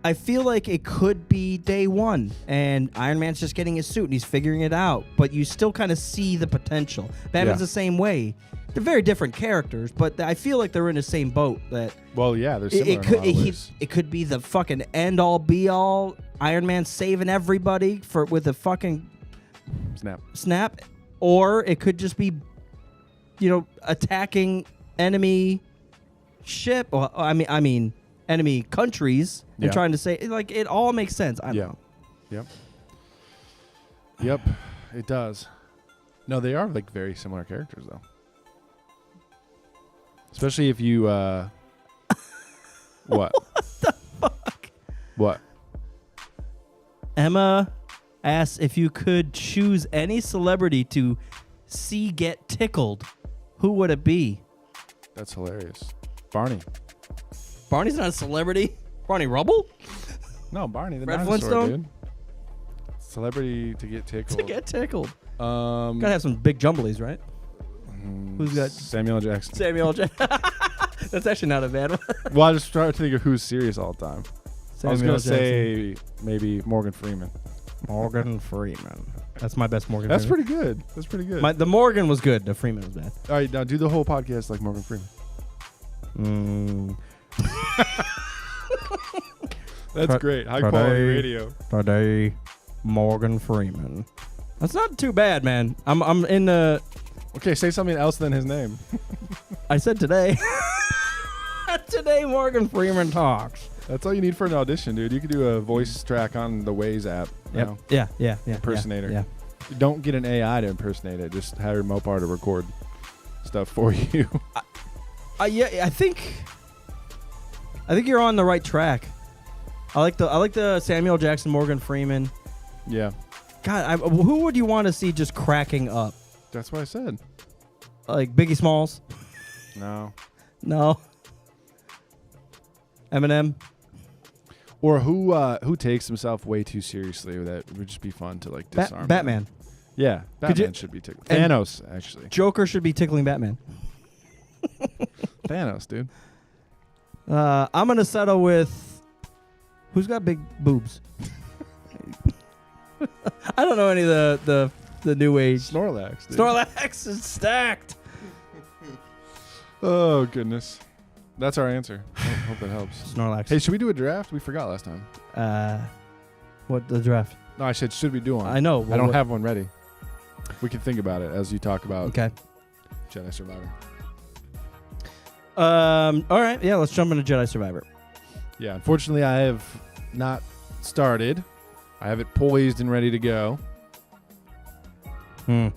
I feel like it could be day one and Iron Man's just getting his suit and he's figuring it out, but you still kind of see the potential. Batman's the same way. They're very different characters, but I feel like they're in the same boat. That well, yeah, they're similar in a lot of ways. It could be the fucking end all be all. Iron Man saving everybody with a fucking snap, or it could just be, attacking enemy ship. Well, I mean enemy countries and trying to say like it all makes sense. I don't know. Yep, it does. No, they are like very similar characters though. Especially if you what? What the fuck? What? Emma asks if you could choose any celebrity to see get tickled, who would it be? That's hilarious. Barney. Barney's not a celebrity. Barney Rubble? No, Barney the Red dinosaur, Flintstone? dude. Celebrity to get tickled. To get tickled. Gotta have some big jumblies, right? Who's got Samuel L. Jackson? Samuel L. Jackson. That's actually not a bad one. Well, I just trying to think of who's serious all the time. I was Samuel gonna L. say maybe Morgan Freeman. Morgan Freeman. That's my best Morgan. That's Freeman. pretty good. That's pretty good. The Morgan was good. The Freeman was bad. All right, now do the whole podcast like Morgan Freeman. That's great. High quality radio. Today, Morgan Freeman. That's not too bad, man. I'm in the. Okay, say something else than his name. I said today. Today, Morgan Freeman talks. That's all you need for an audition, dude. You could do a voice track on the Waze app. Yep. Yeah. Impersonator. Yeah. Don't get an AI to impersonate it. Just hire Mopar to record stuff for you. I think you're on the right track. I like the Samuel Jackson, Morgan Freeman. Yeah. God, who would you want to see just cracking up? That's what I said. Like Biggie Smalls? No. Eminem? Or who takes himself way too seriously? That would just be fun to like disarm. Batman. Yeah, Batman should be tickling. Thanos, actually. Joker should be tickling Batman. Thanos, dude. I'm gonna settle with who's got big boobs. I don't know any of the new age. Snorlax. Dude. Snorlax is stacked. Oh goodness, that's our answer. Hope that helps. Snorlax. Hey, should we do a draft? We forgot last time. What the draft? No, I said should we do one? I know. I don't have one ready. We can think about it as you talk about. Okay. Jedi Survivor. All right. Yeah, let's jump into Jedi Survivor. Yeah. Unfortunately, I have not started. I have it poised and ready to go. Do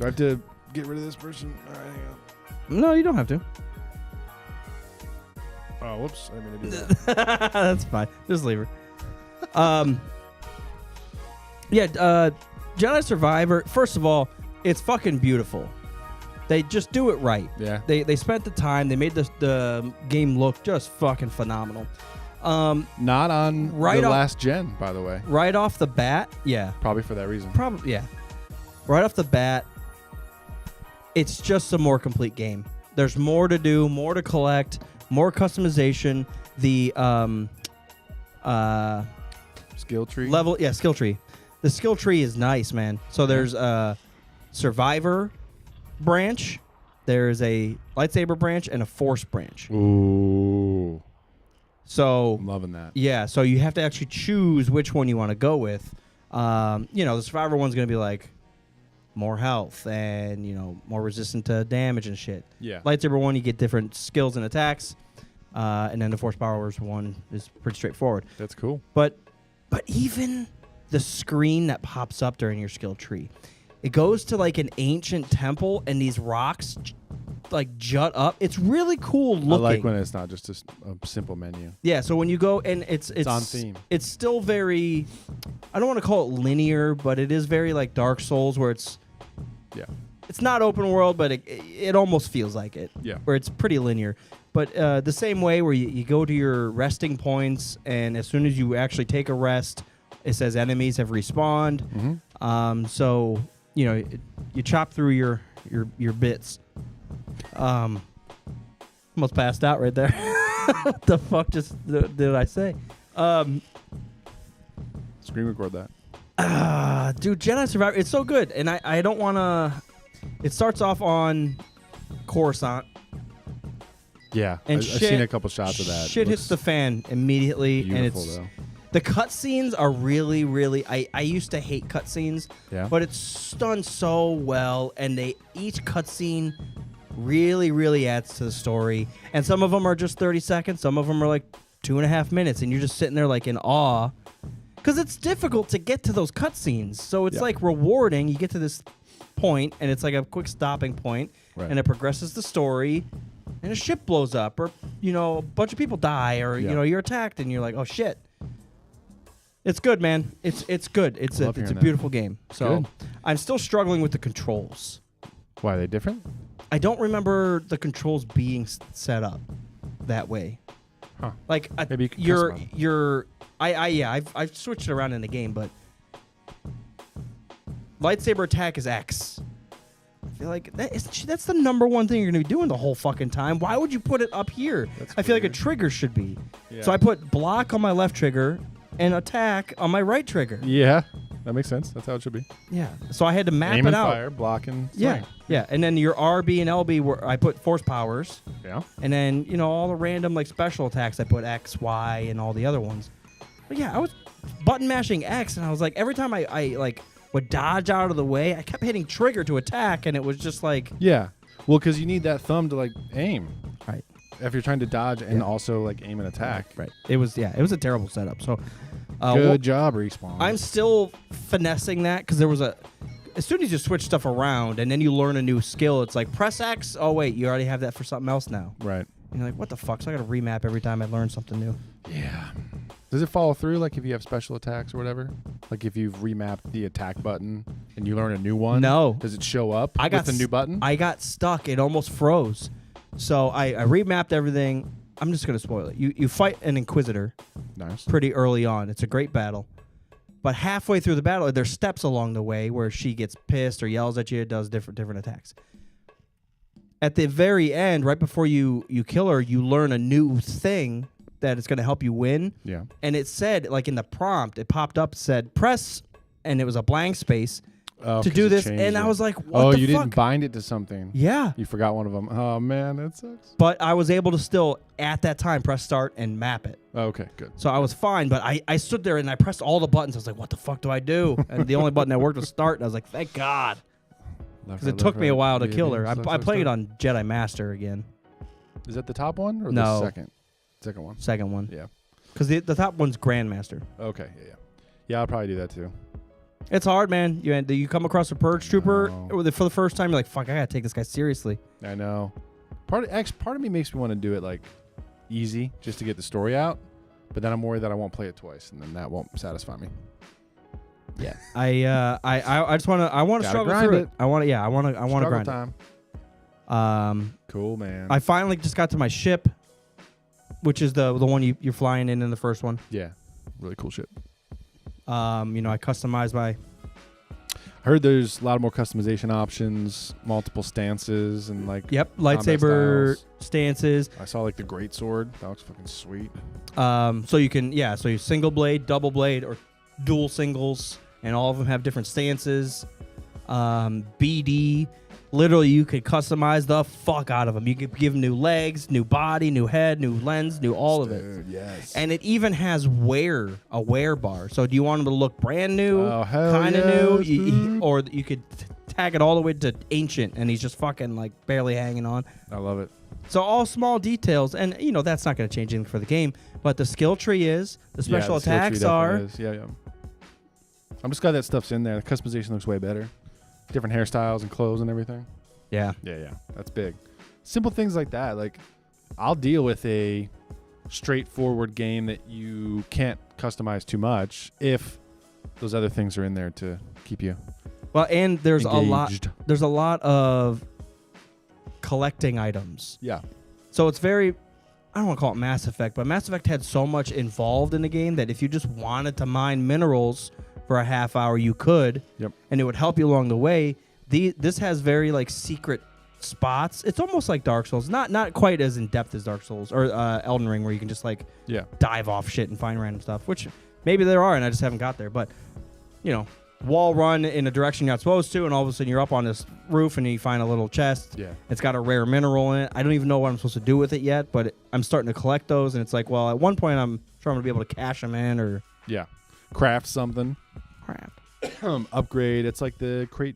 I have to get rid of this person? All right, hang on. No, you don't have to. Oh, whoops. I didn't mean to do that. That's fine. Just leave her. Jedi Survivor, first of all, it's fucking beautiful. They just do it right. Yeah. They spent the time. They made the game look just fucking phenomenal. Not on the last gen, by the way. Right off the bat, yeah. Probably for that reason. Probably, yeah. Right off the bat, it's just a more complete game. There's more to do, more to collect, more customization. The skill tree level, yeah, skill tree. The skill tree is nice, man. So there's a survivor branch, there's a lightsaber branch, and a force branch. Ooh. So I'm loving that. Yeah, so you have to actually choose which one you want to go with. The survivor one's gonna be like more health and more resistant to damage and shit. Yeah. Lightsaber one, you get different skills and attacks, and then the force powers one is pretty straightforward. That's cool. But even the screen that pops up during your skill tree, it goes to like an ancient temple, and these rocks like jut up. It's really cool looking. I like when it's not just a simple menu. Yeah, so when you go and it's on theme. It's still very, I don't want to call it linear, but it is very like Dark Souls, where it's not open world, but it almost feels like it. Yeah. Where it's pretty linear. But the same way where you go to your resting points, and as soon as you actually take a rest, It says enemies have respawned. Mm-hmm. So you chop through your bits. Almost passed out right there. What the fuck did I say? Screen record that. Dude, Jedi Survivor, it's so good, and I don't want to. It starts off on Coruscant. Yeah, And I've seen a couple shots of that. Shit hits the fan immediately, and Beautiful, it's though. the cutscenes are really, really. I used to hate cutscenes, Yeah. but it's done so well, and each cutscene really, really adds to the story. And some of them are just 30 seconds, some of them are like 2.5 minutes, and you're just sitting there like in awe, because it's difficult to get to those cutscenes. So it's like rewarding. You get to this point, and it's like a quick stopping point, Right. and it progresses the story. And a ship blows up, or a bunch of people die, or you're attacked, and you're like, oh shit. It's good, man. It's good. It's a Love hearing that. beautiful game. So Good. I'm still struggling with the controls. Why are they different? I don't remember the controls being set up that way. Huh. Like Maybe you can you're I've switched it around in the game, but lightsaber attack is X. I feel like that's the number one thing you're going to be doing the whole fucking time. Why would you put it up here? That's I feel like a weird. trigger should be. Yeah. So I put block on my left trigger and attack on my right trigger. Yeah, that makes sense. That's how it should be. Yeah. So I had to map Aim it and out. fire, block and Yeah. swing. Yeah. And then your RB and LB were I put force powers. Yeah. And then, all the random like special attacks I put X, Y, and all the other ones. But yeah, I was button mashing X, and I was like, every time I like would dodge out of the way, I kept hitting trigger to attack, and it was just like, Yeah. Well, because you need that thumb to like aim. right. If you're trying to dodge and also like aim and attack. Right. It was a terrible setup. So Good job, Respawn. I'm still finessing that, because there was as soon as you switch stuff around and then you learn a new skill, it's like press X. Oh wait, you already have that for something else now. Right. And you're like, what the fuck? So I got to remap every time I learn something new. Yeah. Does it follow through, like if you have special attacks or whatever? Like if you've remapped the attack button and you learn a new one? No. Does it show up I got with the new button? I got stuck. It almost froze. So I remapped everything. I'm just going to spoil it. You fight an Inquisitor Nice. pretty early on. It's a great battle. But halfway through the battle, there's steps along the way where she gets pissed or yells at you, does different attacks. At the very end, right before you kill her, you learn a new thing that is going to help you win. Yeah. And it said, like in the prompt, it popped up, said press, and it was a blank space Oh, to 'cause do it this. changed And I it. was like, what Oh, the you fuck? didn't bind it to something. Yeah. You forgot one of them. Oh, man, that sucks. But I was able to still, at that time, press start and map it. Oh, okay, good. So I was fine, but I stood there and I pressed all the buttons. I was like, what the fuck do I do? And the only button that worked was start. And I was like, thank God. Because it took me a while to kill her. I played it on Jedi Master again. Is that the top one or No. the second? Second one. Second one. Yeah. Because the top one's Grandmaster. Okay, yeah. Yeah, I'll probably do that too. It's hard, man. You come across a Purge Trooper No. for the first time, you're like, fuck, I gotta take this guy seriously. I know. Part of me makes me want to do it like easy just to get the story out, but then I'm worried that I won't play it twice and then that won't satisfy me. Yeah. I just want to Gotta struggle grind through it. it. I want to Struggle grind time. it. Cool, man. I finally just got to my ship, which is the one you're flying in the first one. Yeah. Really cool shit. I customized my. I heard there's a lot more customization options, multiple stances, and like Yep, combat lightsaber styles. stances. I saw like the great sword. That looks fucking sweet. So you can, so you single blade, double blade, or dual singles, and all of them have different stances. BD, literally you could customize the fuck out of them. You could give them new legs, new body, new head, new lens, new all of it. Dude, yes. And it even has a wear bar. So do you want them to look brand new, Oh, hell kind of yes, new, dude. or you could tag it all the way to ancient, and he's just fucking like barely hanging on. I love it. So all small details, and that's not going to change anything for the game. But the skill tree is, the special the skill tree attacks definitely are. is. Yeah. I'm just glad that stuff's in there. The customization looks way better. Different hairstyles and clothes and everything. Yeah. Yeah. That's big. Simple things like that. Like, I'll deal with a straightforward game that you can't customize too much if those other things are in there to keep you Well, and there's engaged. a lot of collecting items. Yeah. So it's very I don't want to call it Mass Effect, but Mass Effect had so much involved in the game that if you just wanted to mine minerals for a half hour, you could. Yep. And it would help you along the way. This has very like secret spots. It's almost like Dark Souls, not quite as in depth as Dark Souls or Elden Ring, where you can just like dive off shit and find random stuff, which maybe there are, and I just haven't got there. But you know, wall run in a direction you're not supposed to, and all of a sudden you're up on this roof and you find a little chest. Yeah. It's got a rare mineral in it. I don't even know what I'm supposed to do with it yet, but I'm starting to collect those, and it's like, well, at one point I'm sure I'm gonna be able to cash them in or craft something. crap. Upgrade. It's like the crate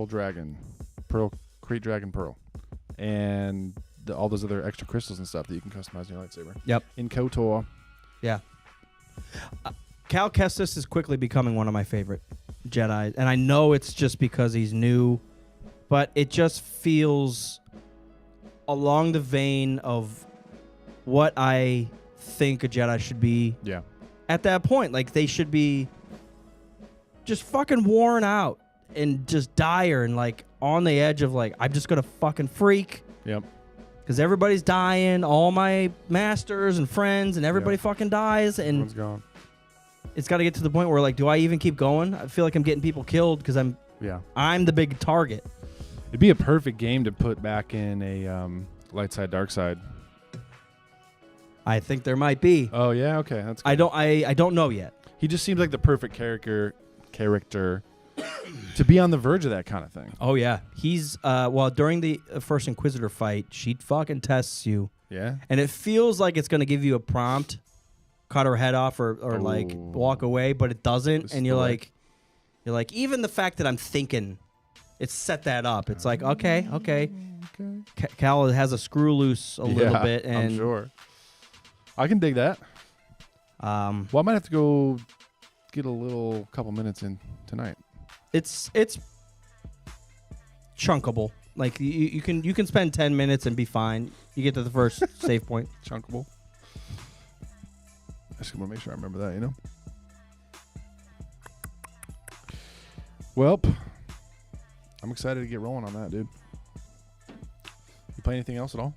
dragon pearl, and all those other extra crystals and stuff that you can customize in your lightsaber. Yep. In KOTOR. Yeah. Cal Kestis is quickly becoming one of my favorite Jedi, and I know it's just because he's new, but it just feels along the vein of what I think a Jedi should be. Yeah. At that point, like they should be just fucking worn out and just dire and like on the edge of like, I'm just gonna fucking freak. Yep. Because everybody's dying, all my masters and friends, and everybody fucking dies, and Everyone's gone. it's got to get to the point where like, do I even keep going? I feel like I'm getting people killed because I'm the big target. It'd be a perfect game to put back in a light side, dark side. I think there might be. Oh yeah, okay, that's good. I don't know yet. He just seems like the perfect character to be on the verge of that kind of thing. Oh yeah, he's during the first Inquisitor fight, she fucking tests you. Yeah. And it feels like it's gonna give you a prompt, cut her head off or like walk away, but it doesn't. And you're like, even the fact that I'm thinking, it's set that up. It's like okay. Cal has a screw loose a little bit, and I'm sure. I can dig that. Well, I might have to go get a couple minutes in tonight. It's chunkable. Like you can spend 10 minutes and be fine. You get to the first save point. Chunkable. I just want to make sure I remember that, you know? Well, I'm excited to get rolling on that, dude. You play anything else at all?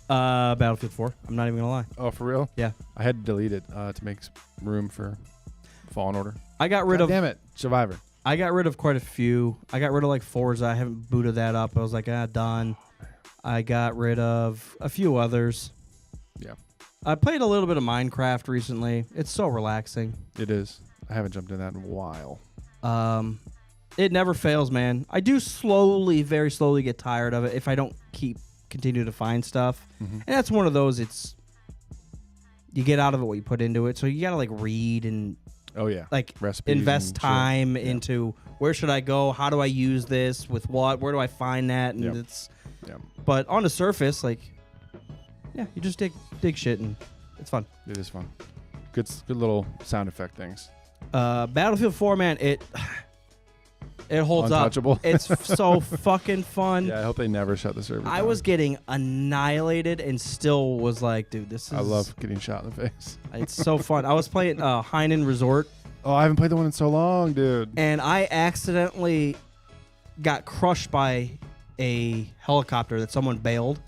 Battlefield 4. I'm not even gonna lie. Oh, for real? Yeah. I had to delete it to make room for Fallen Order. I got rid of. Damn it, Survivor. I got rid of quite a few. I got rid of like Forza. I haven't booted that up. I was like, done. I got rid of a few others. Yeah. I played a little bit of Minecraft recently. It's so relaxing. It is. I haven't jumped in that in a while. It never fails, man. I do very slowly get tired of it if I don't continue to find stuff. Mm-hmm. And that's one of those, you get out of it what you put into it. So you got to like read and like recipes, invest time into where should I go? How do I use this? With what? Where do I find that? And but on the surface, like, you just dig shit and it's fun. It is fun. Good little sound effect things. Battlefield 4, man, it holds Untouchable. up. It's so fucking fun. Yeah, I hope they never shut the server down. I was getting annihilated and still was like, dude, this is... I love getting shot in the face. It's so fun. I was playing Hainan Resort. Oh, I haven't played the one in so long, dude. And I accidentally got crushed by a helicopter that someone bailed.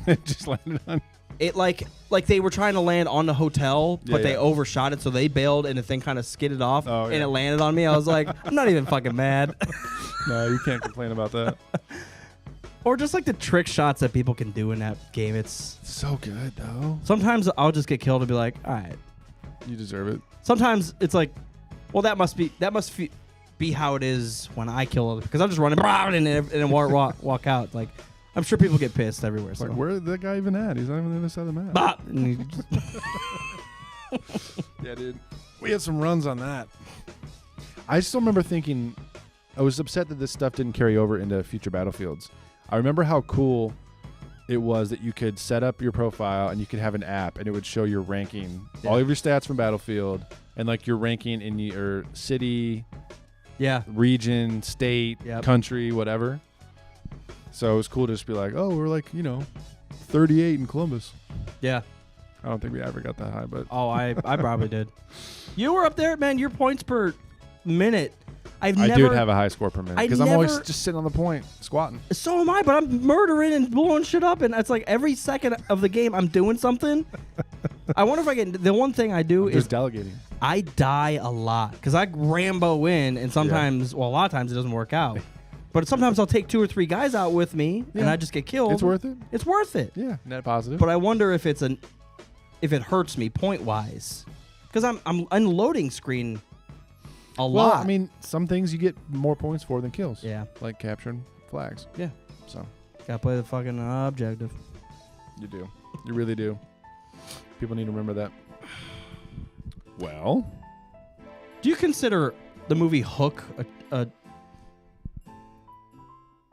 It just landed on... It like they were trying to land on the hotel, but they overshot it, so they bailed, and the thing kind of skidded off, and it landed on me. I was like, I'm not even fucking mad. No, you can't complain about that. Or just like the trick shots that people can do in that game. It's so good, though. Sometimes I'll just get killed and be like, all right. You deserve it. Sometimes it's like, well, that must be how it is when I kill others, because I'm just running and then walk out. Like, I'm sure people get pissed everywhere. So. Like, where that guy even at? He's not even on the other side of the map. Yeah, dude. We had some runs on that. I still remember thinking, I was upset that this stuff didn't carry over into future Battlefields. I remember how cool it was that you could set up your profile and you could have an app and it would show your ranking, all of your stats from Battlefield, and like your ranking in your city, region, state, country, whatever. So it was cool to just be like, oh, we're like, 38 in Columbus. Yeah. I don't think we ever got that high, but... Oh, I probably did. You were up there, man. Your points per minute. I do have a high score per minute because I'm always just sitting on the point, squatting. So am I, but I'm murdering and blowing shit up, and it's like every second of the game I'm doing something. I wonder if I get the one thing I do is delegating. I die a lot because I Rambo in, and sometimes, well, a lot of times it doesn't work out. But sometimes I'll take 2 or 3 guys out with me, and I just get killed. It's worth it. It's worth it. Yeah, net positive. But I wonder if if it hurts me point wise, because I'm unloading screen a lot. Well, I mean, some things you get more points for than kills. Yeah, like capturing flags. Yeah. So gotta play the fucking objective. You do. You really do. People need to remember that. Well, do you consider the movie Hook a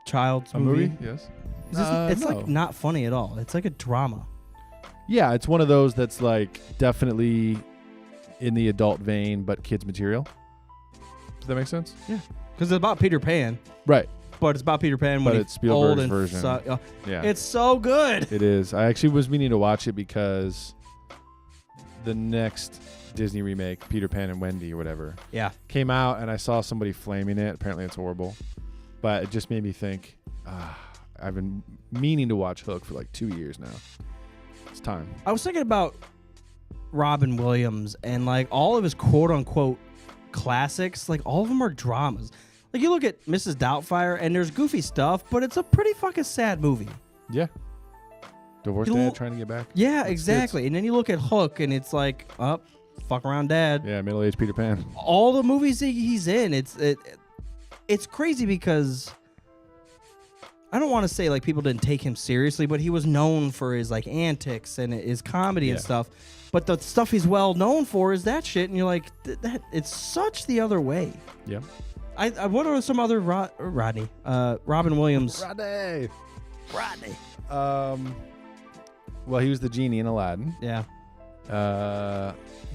child's movie? Yes. It's no. like not funny at all. It's like a drama. Yeah, it's one of those that's like definitely in the adult vein, but kids material. Does that make sense? Yeah, because it's about Peter Pan. Right. But it's about Peter Pan when but it's he's Spielberg's old and version. Yeah, it's so good. It is. I actually was meaning to watch it because the next Disney remake, Peter Pan and Wendy or whatever, came out, and I saw somebody flaming it. Apparently, it's horrible, but it just made me think. I've been meaning to watch Hook for like 2 years now. It's time. I was thinking about Robin Williams and like all of his quote unquote classics. Like all of them are dramas. Like you look at Mrs. Doubtfire and there's goofy stuff, but it's a pretty fucking sad movie. Yeah. Divorced dad trying to get back. Yeah, exactly. And then you look at Hook and it's like, fuck around dad. Yeah, middle-aged Peter Pan. All the movies he's in, it's crazy because I don't want to say like people didn't take him seriously, but he was known for his like antics and his comedy and stuff. But the stuff he's well known for is that shit, and you're like, that it's such the other way. Yeah. I what are some other Robin Williams? Rodney. Rodney. Well, he was the genie in Aladdin. Yeah.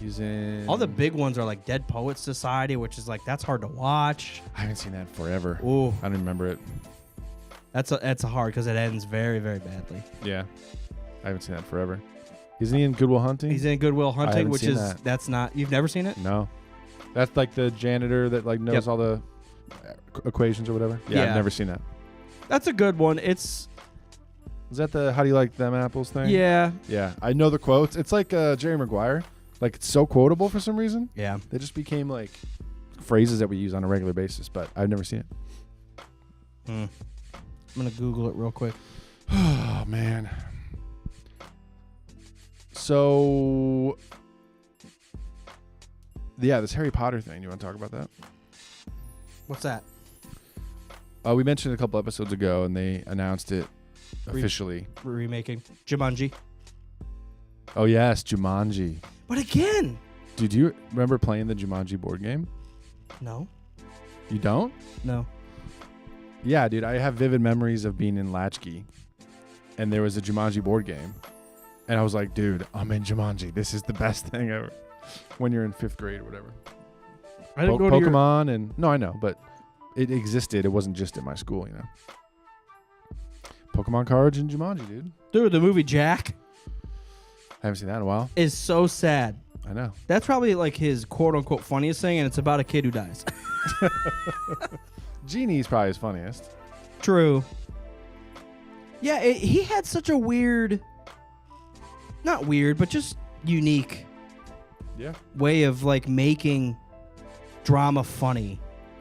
He's in all the big ones are like Dead Poets Society, which is like that's hard to watch. I haven't seen that in forever. Ooh, I don't remember it. That's a hard because it ends very, very badly. Yeah, I haven't seen that forever. Isn't he in Good Will Hunting? He's in Good Will Hunting, which is that's not. You've never seen it? No, that's like the janitor that like knows all the equations or whatever. Yeah, I've never seen that. That's a good one. Is that the how do you like them apples thing? Yeah. Yeah, I know the quotes. It's like Jerry Maguire. Like it's so quotable for some reason. Yeah. They just became like phrases that we use on a regular basis, but I've never seen it. I'm gonna Google it real quick. Oh man. So yeah, this Harry Potter thing. You want to talk about that? What's that? We mentioned it a couple episodes ago, and they announced it officially. Remaking Jumanji. Oh yes, Jumanji. But again, did you remember playing the Jumanji board game? No. You don't? No. Yeah, dude, I have vivid memories of being in Latchkey, and there was a Jumanji board game, and I was like, dude, I'm in Jumanji. This is the best thing ever. When you're in 5th grade or whatever. I didn't go to Pokemon and no, I know, but it existed. It wasn't just at my school, you know. Pokemon cards and Jumanji, dude. Dude, the movie Jack. I haven't seen that in a while. Is so sad. I know. That's probably like his quote unquote funniest thing, and it's about a kid who dies. Genie's probably his funniest. True. Yeah, he had such a weird, not weird, but just unique way of like making drama funny.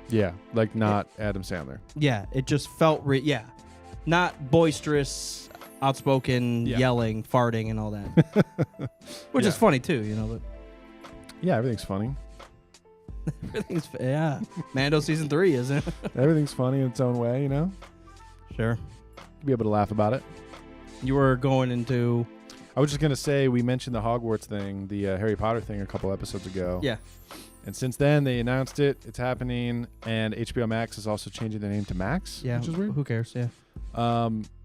Yeah, like not Adam Sandler. Yeah, it just felt not boisterous, outspoken, yelling, farting, and all that. Which is funny too, you know. But yeah, everything's funny. Everything's Mando season 3, isn't it? Everything's funny in its own way, you know. Sure. You'll be able to laugh about it. You were going into. I was just gonna say we mentioned the Hogwarts thing, the Harry Potter thing, a couple episodes ago. Yeah. And since then, they announced it. It's happening, and HBO Max is also changing their name to Max. Yeah, which is weird. Who cares? Yeah.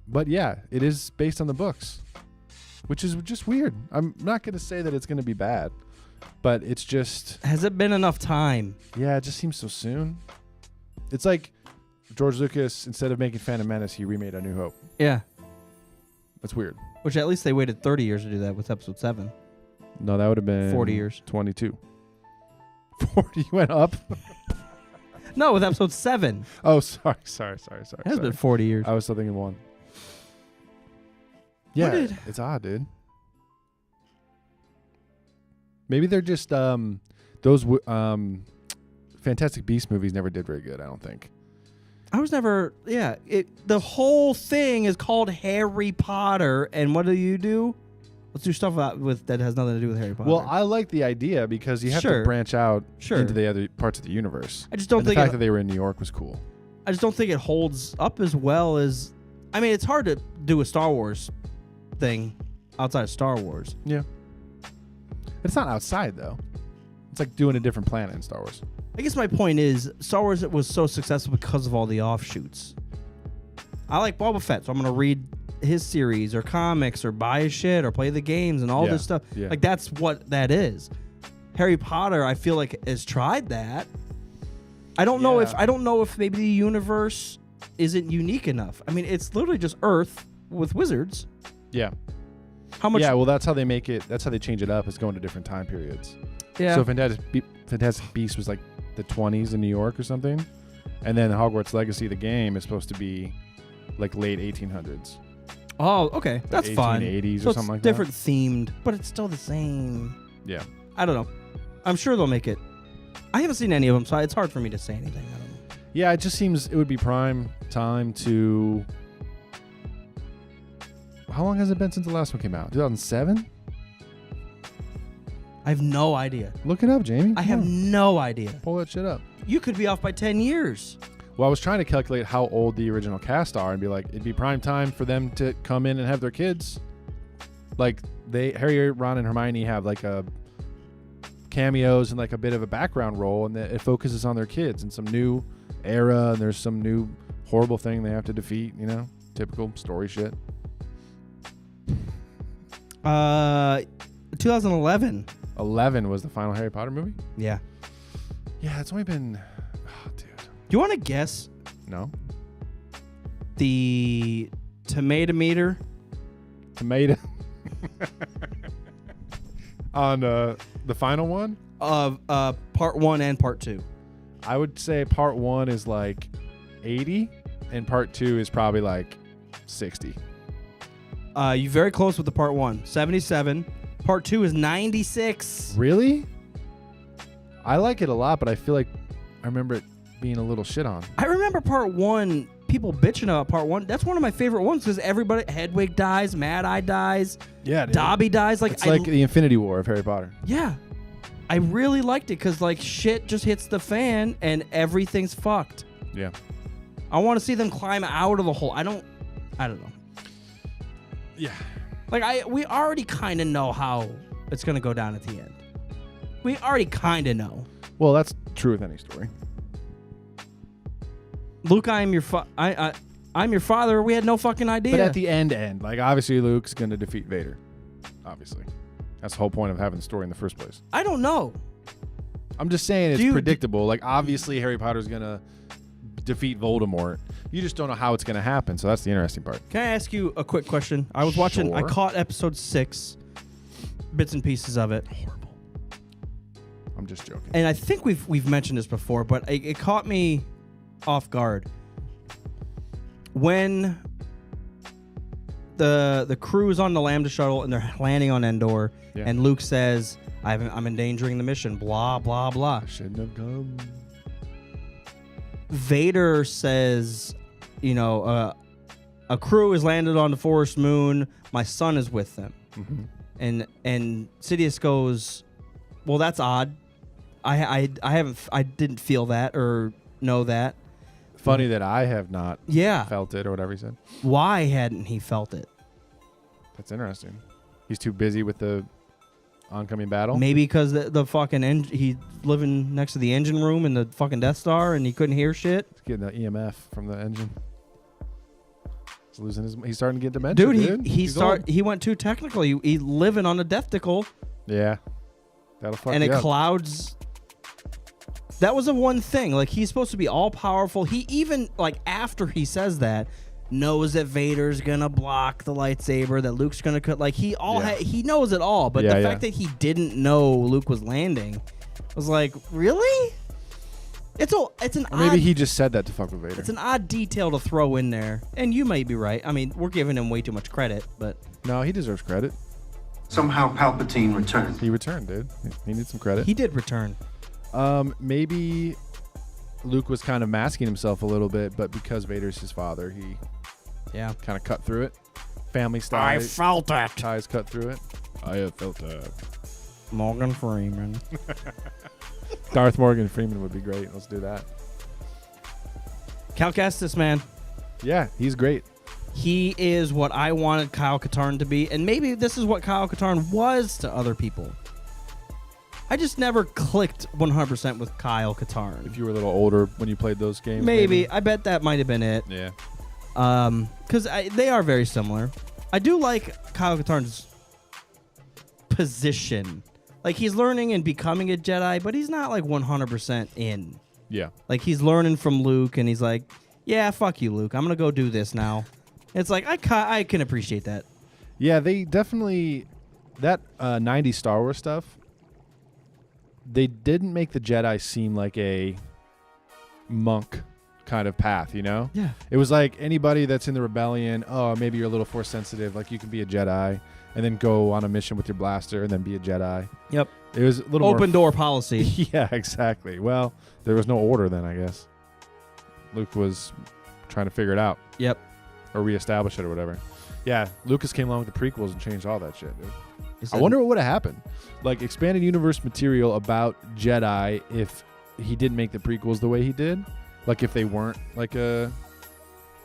But yeah, it is based on the books, which is just weird. I'm not going to say that it's going to be bad, but it's just. Has it been enough time? Yeah, it just seems so soon. It's like George Lucas, instead of making Phantom Menace, he remade A New Hope. Yeah. That's weird. Which at least they waited 30 years to do that with episode 7. No, that would have been 40 years. 22. 40 went up. No, with episode 7. Oh, sorry. It has been 40 years. I was still thinking 1. Yeah, it's odd, dude. Maybe they're just those Fantastic Beasts movies never did very good. I don't think. I was never. Yeah, the whole thing is called Harry Potter, and what do? Let's do stuff that has nothing to do with Harry Potter. Well, I like the idea because you have to branch out into the other parts of the universe. I just don't think the fact that they were in New York was cool. I just don't think it holds up as well as. I mean, it's hard to do a Star Wars thing outside of Star Wars. Yeah. It's not outside though. It's like doing a different planet in Star Wars. I guess my point is Star Wars was so successful because of all the offshoots. I like Boba Fett, so I'm going to read his series or comics or buy his shit or play the games and all this stuff. Yeah. Like that's what that is. Harry Potter, I feel like has tried that. I don't know if maybe the universe isn't unique enough. I mean, it's literally just Earth with wizards. Yeah. How much? Yeah, well, that's how they make it. That's how they change it up. Is going to different time periods. Yeah. So Fantastic Beasts was like the 20s in New York or something, and then Hogwarts Legacy, the game, is supposed to be like late 1800s. Oh, okay, like that's fine. 1880s so or something like different themed, but it's still the same. Yeah. I don't know. I'm sure they'll make it. I haven't seen any of them, so it's hard for me to say anything. I don't know. Yeah, it just seems it would be prime time to. How long has it been since the last one came out? 2007? I have no idea. Look it up, Jamie. I have no idea. Pull that shit up. You could be off by 10 years. Well, I was trying to calculate how old the original cast are and be like, it'd be prime time for them to come in and have their kids. Like Harry, Ron, and Hermione have like a cameos and like a bit of a background role, and it focuses on their kids and some new era, and there's some new horrible thing they have to defeat. You know, typical story shit. 2011. 11 was the final Harry Potter movie? Yeah. Yeah, it's only been... Oh, dude. Do you want to guess No. the tomato meter? Tomato. On the final one? Of part 1 and part 2. I would say part 1 is like 80, and part 2 is probably like 60. You very close with the part 1. 77. Part 2 is 96. Really? I like it a lot, but I feel like I remember it being a little shit on. I remember part 1, people bitching about part 1. That's one of my favorite ones because everybody, Hedwig dies, Mad Eye dies, Yeah, dude. Dobby dies. It's like the Infinity War of Harry Potter. Yeah. I really liked it because like shit just hits the fan and everything's fucked. Yeah. I want to see them climb out of the hole. I don't know. Yeah. Like we already kind of know how it's going to go down at the end. We already kind of know. Well, that's true with any story. Luke, I'm your father. We had no fucking idea. But at the end, like obviously Luke's going to defeat Vader. Obviously. That's the whole point of having the story in the first place. I don't know. I'm just saying it's predictable. Like obviously Harry Potter's going to defeat Voldemort. You just don't know how it's going to happen. So that's the interesting part. Can I ask you a quick question? I was watching. I Sure. caught episode 6, bits and pieces of it. Horrible. I'm just joking. And I think we've mentioned this before, but it caught me off guard when the crew is on the Lambda shuttle and they're landing on Endor, Yeah. and Luke says, "I'm endangering the mission." Blah blah blah. Shouldn't have come. Vader says, "You know, a crew has landed on the forest moon. My son is with them." Mm-hmm. And Sidious goes, "Well, that's odd. I didn't feel that or know that." Funny that I have not Yeah. felt it or whatever he said. Why hadn't he felt it? That's interesting. He's too busy with the oncoming battle. Maybe because the fucking he's living next to the engine room in the fucking Death Star and he couldn't hear shit. He's getting the EMF from the engine. He's losing his. He's starting to get dementia. Dude, He's old. he went too technical. He living on a Deathticle. Yeah, that'll fuck And you it up. clouds. That was the one thing. Like, he's supposed to be all powerful. He even, like, after he says that, knows that Vader's gonna block the lightsaber, that Luke's gonna cut. Like, he he knows it all. But the fact that he didn't know Luke was landing was like, really? It's an Or maybe odd, he just said that to fuck with Vader. it's an odd detail to throw in there, and you may be right. I mean, we're giving him way too much credit, but No, he deserves credit. Somehow Palpatine returned. He returned, dude. He needs some credit. he did return. Maybe Luke was kind of masking himself a little bit, but because Vader's his father, he Yeah, kind of cut through it. Family style. felt it. Ties cut through it. I have felt that. Morgan Freeman. Darth Morgan Freeman would be great. Let's do that. Cal Kestis, man. Yeah, he's great. He is what I wanted Kyle Katarn to be, and maybe this is what Kyle Katarn was to other people. I just never clicked 100% with Kyle Katarn. If you were a little older when you played those games, Maybe. I bet that might have been it. Yeah. Because they are very similar. I do like Kyle Katarn's position. Like, he's learning and becoming a Jedi, but he's not like 100% in. Yeah. Like, he's learning from Luke, and he's like, yeah, fuck you, Luke. I'm going to go do this now. It's like, I can appreciate that. Yeah, they definitely... That 90s Star Wars stuff, they didn't make the Jedi seem like a monk kind of path, you know? Yeah. It was like anybody that's in the rebellion, oh, maybe you're a little force sensitive, like you can be a Jedi and then go on a mission with your blaster and then be a Jedi. Yep. It was a little Open more door policy. Yeah, exactly. Well, there was no order then, I guess. Luke was trying to figure it out. Yep. Or reestablish it or whatever. Yeah, Lucas came along with the prequels and changed all that shit, dude. Is I that- wonder what would have happened. Like, expanded universe material about Jedi if he didn't make the prequels the way he did. Like, if they weren't, like, a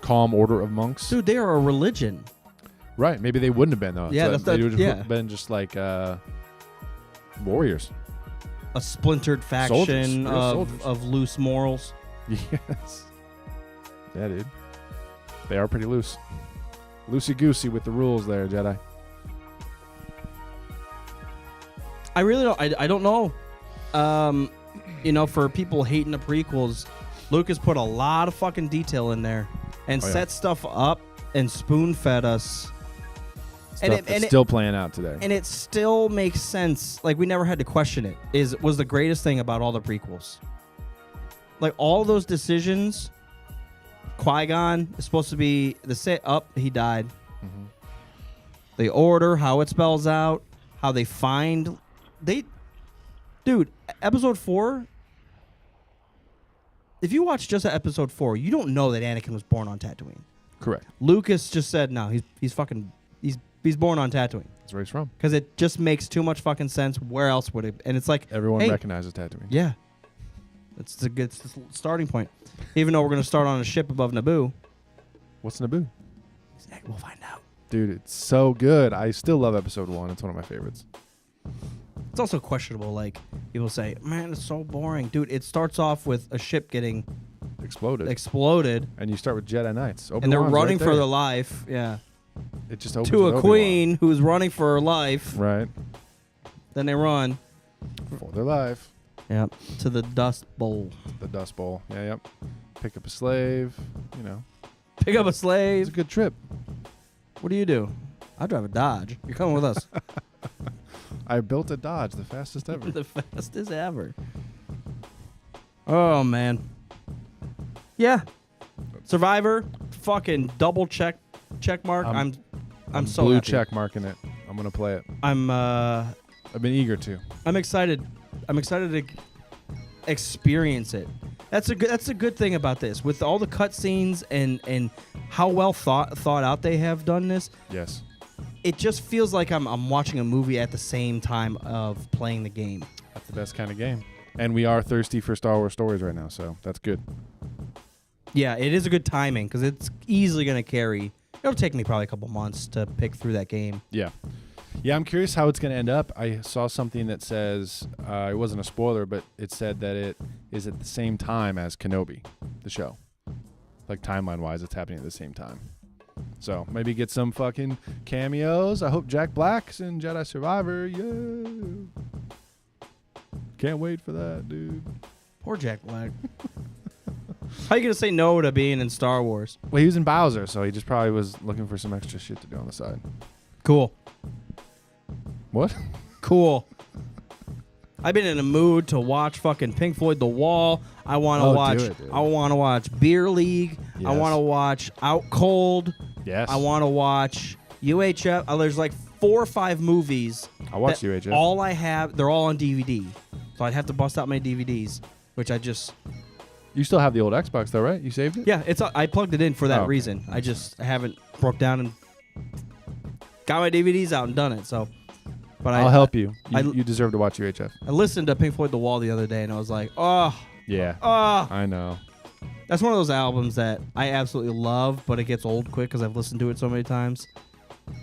calm order of monks. Dude, they are a religion. Right. Maybe they wouldn't have been, though. Yeah, they would have yeah. been just, like, warriors. A splintered faction Soldiers, real soldiers. of loose morals. Yes. Yeah, dude. They are pretty loose. Loosey-goosey with the rules there, Jedi. I really don't. I don't know. You know, for people hating the prequels, Lucas put a lot of fucking detail in there and Oh, yeah. set stuff up and spoon-fed us. Stuff that's still playing out today. And it still makes sense. Like, we never had to question it. Was the greatest thing about all the prequels. Like, all those decisions, Qui-Gon is supposed to be the set up. He died. Mm-hmm. The order, how it spells out, how they find... Dude, episode 4... If you watch just episode 4, you don't know that Anakin was born on Tatooine. Correct. Lucas just said, no, he's fucking... He's born on Tatooine. That's where he's from. Because it just makes too much fucking sense. Where else would it? And it's like... Everyone hey, recognizes Tatooine. yeah. It's a good starting point. Even though we're going to start on a ship above Naboo. What's Naboo? We'll find out. Dude, it's so good. I still love episode 1. It's one of my favorites. It's also questionable. Like, people say, man, it's so boring. Dude, it starts off with a ship getting Exploded. And you start with Jedi Knights. and they're Obi-Wan's running right for there. their life. Yeah. It just opens To with a Obi-Wan. queen who's running for her life. Right. Then they run. For their life. Yep. To the Dust Bowl. The Dust Bowl. Yeah, yep. Pick up a slave. You know. Pick up a It's slave. a good trip. What do? I drive a Dodge. You're coming with us. I built a Dodge, the fastest ever. The fastest ever. Oh, man. Yeah. Survivor. Fucking double check mark. I'm so blue happy. check marking it. I'm gonna play it. I've been eager to. I'm excited. I'm excited to experience it. That's a good thing about this. With all the cutscenes and how well thought out they have done this. Yes. It just feels like I'm watching a movie at the same time of playing the game. That's the best kind of game. And we are thirsty for Star Wars stories right now, so that's good. Yeah, it is a good timing because it's easily going to carry. It'll take me probably a couple months to pick through that game. Yeah. Yeah, I'm curious how it's going to end up. I saw something that says, it wasn't a spoiler, but it said that it is at the same time as Kenobi, the show. Like, timeline-wise, it's happening at the same time. So, maybe get some fucking cameos. I hope Jack Black's in Jedi Survivor. Yeah. Can't wait for that, dude. Poor Jack Black. How are you going to say no to being in Star Wars? Well, he was in Bowser, so he just probably was looking for some extra shit to do on the side. Cool. What? Cool. I've been in a mood to watch fucking Pink Floyd The Wall. I want to watch. do it, dude. I want to watch Beer League. I Yes. want to watch Out Cold. Yes. I want to watch UHF. There's like 4 or 5 movies. I watched that UHF. All I have, they're all on DVD. So I'd have to bust out my DVDs, which I just. You still have the old Xbox though, right? You saved it? Yeah, I plugged it in for that Oh, okay. reason. I just haven't broke down and got my DVDs out and done it. So, but I'll help you. I- You deserve to watch UHF. I listened to Pink Floyd The Wall the other day, and I was like, oh, Yeah. oh. I know. That's one of those albums that I absolutely love, but it gets old quick because I've listened to it so many times.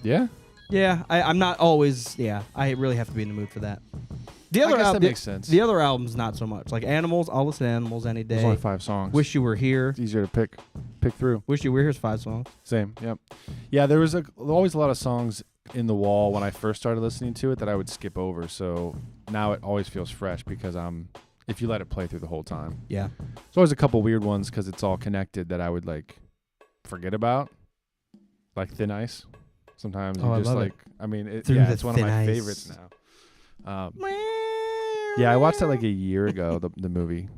Yeah. Yeah, I'm not always. Yeah, I really have to be in the mood for that. The I other guess that album makes sense. The other albums, not so much. Like Animals, I'll listen to Animals any There's day. only 5 songs. Wish You Were Here. It's easier to pick through. Wish You Were Here's 5 songs. Same. Yep. Yeah, there was always a lot of songs in The Wall when I first started listening to it that I would skip over. So now it always feels fresh because if you let it play through the whole time. Yeah. There's always a couple weird ones because it's all connected that I would like forget about, like Thin Ice. Sometimes Oh, you I just love like. it. I mean, Through the it's one of Thin my Ice. favorites now. Yeah, I watched that like a year ago. The movie.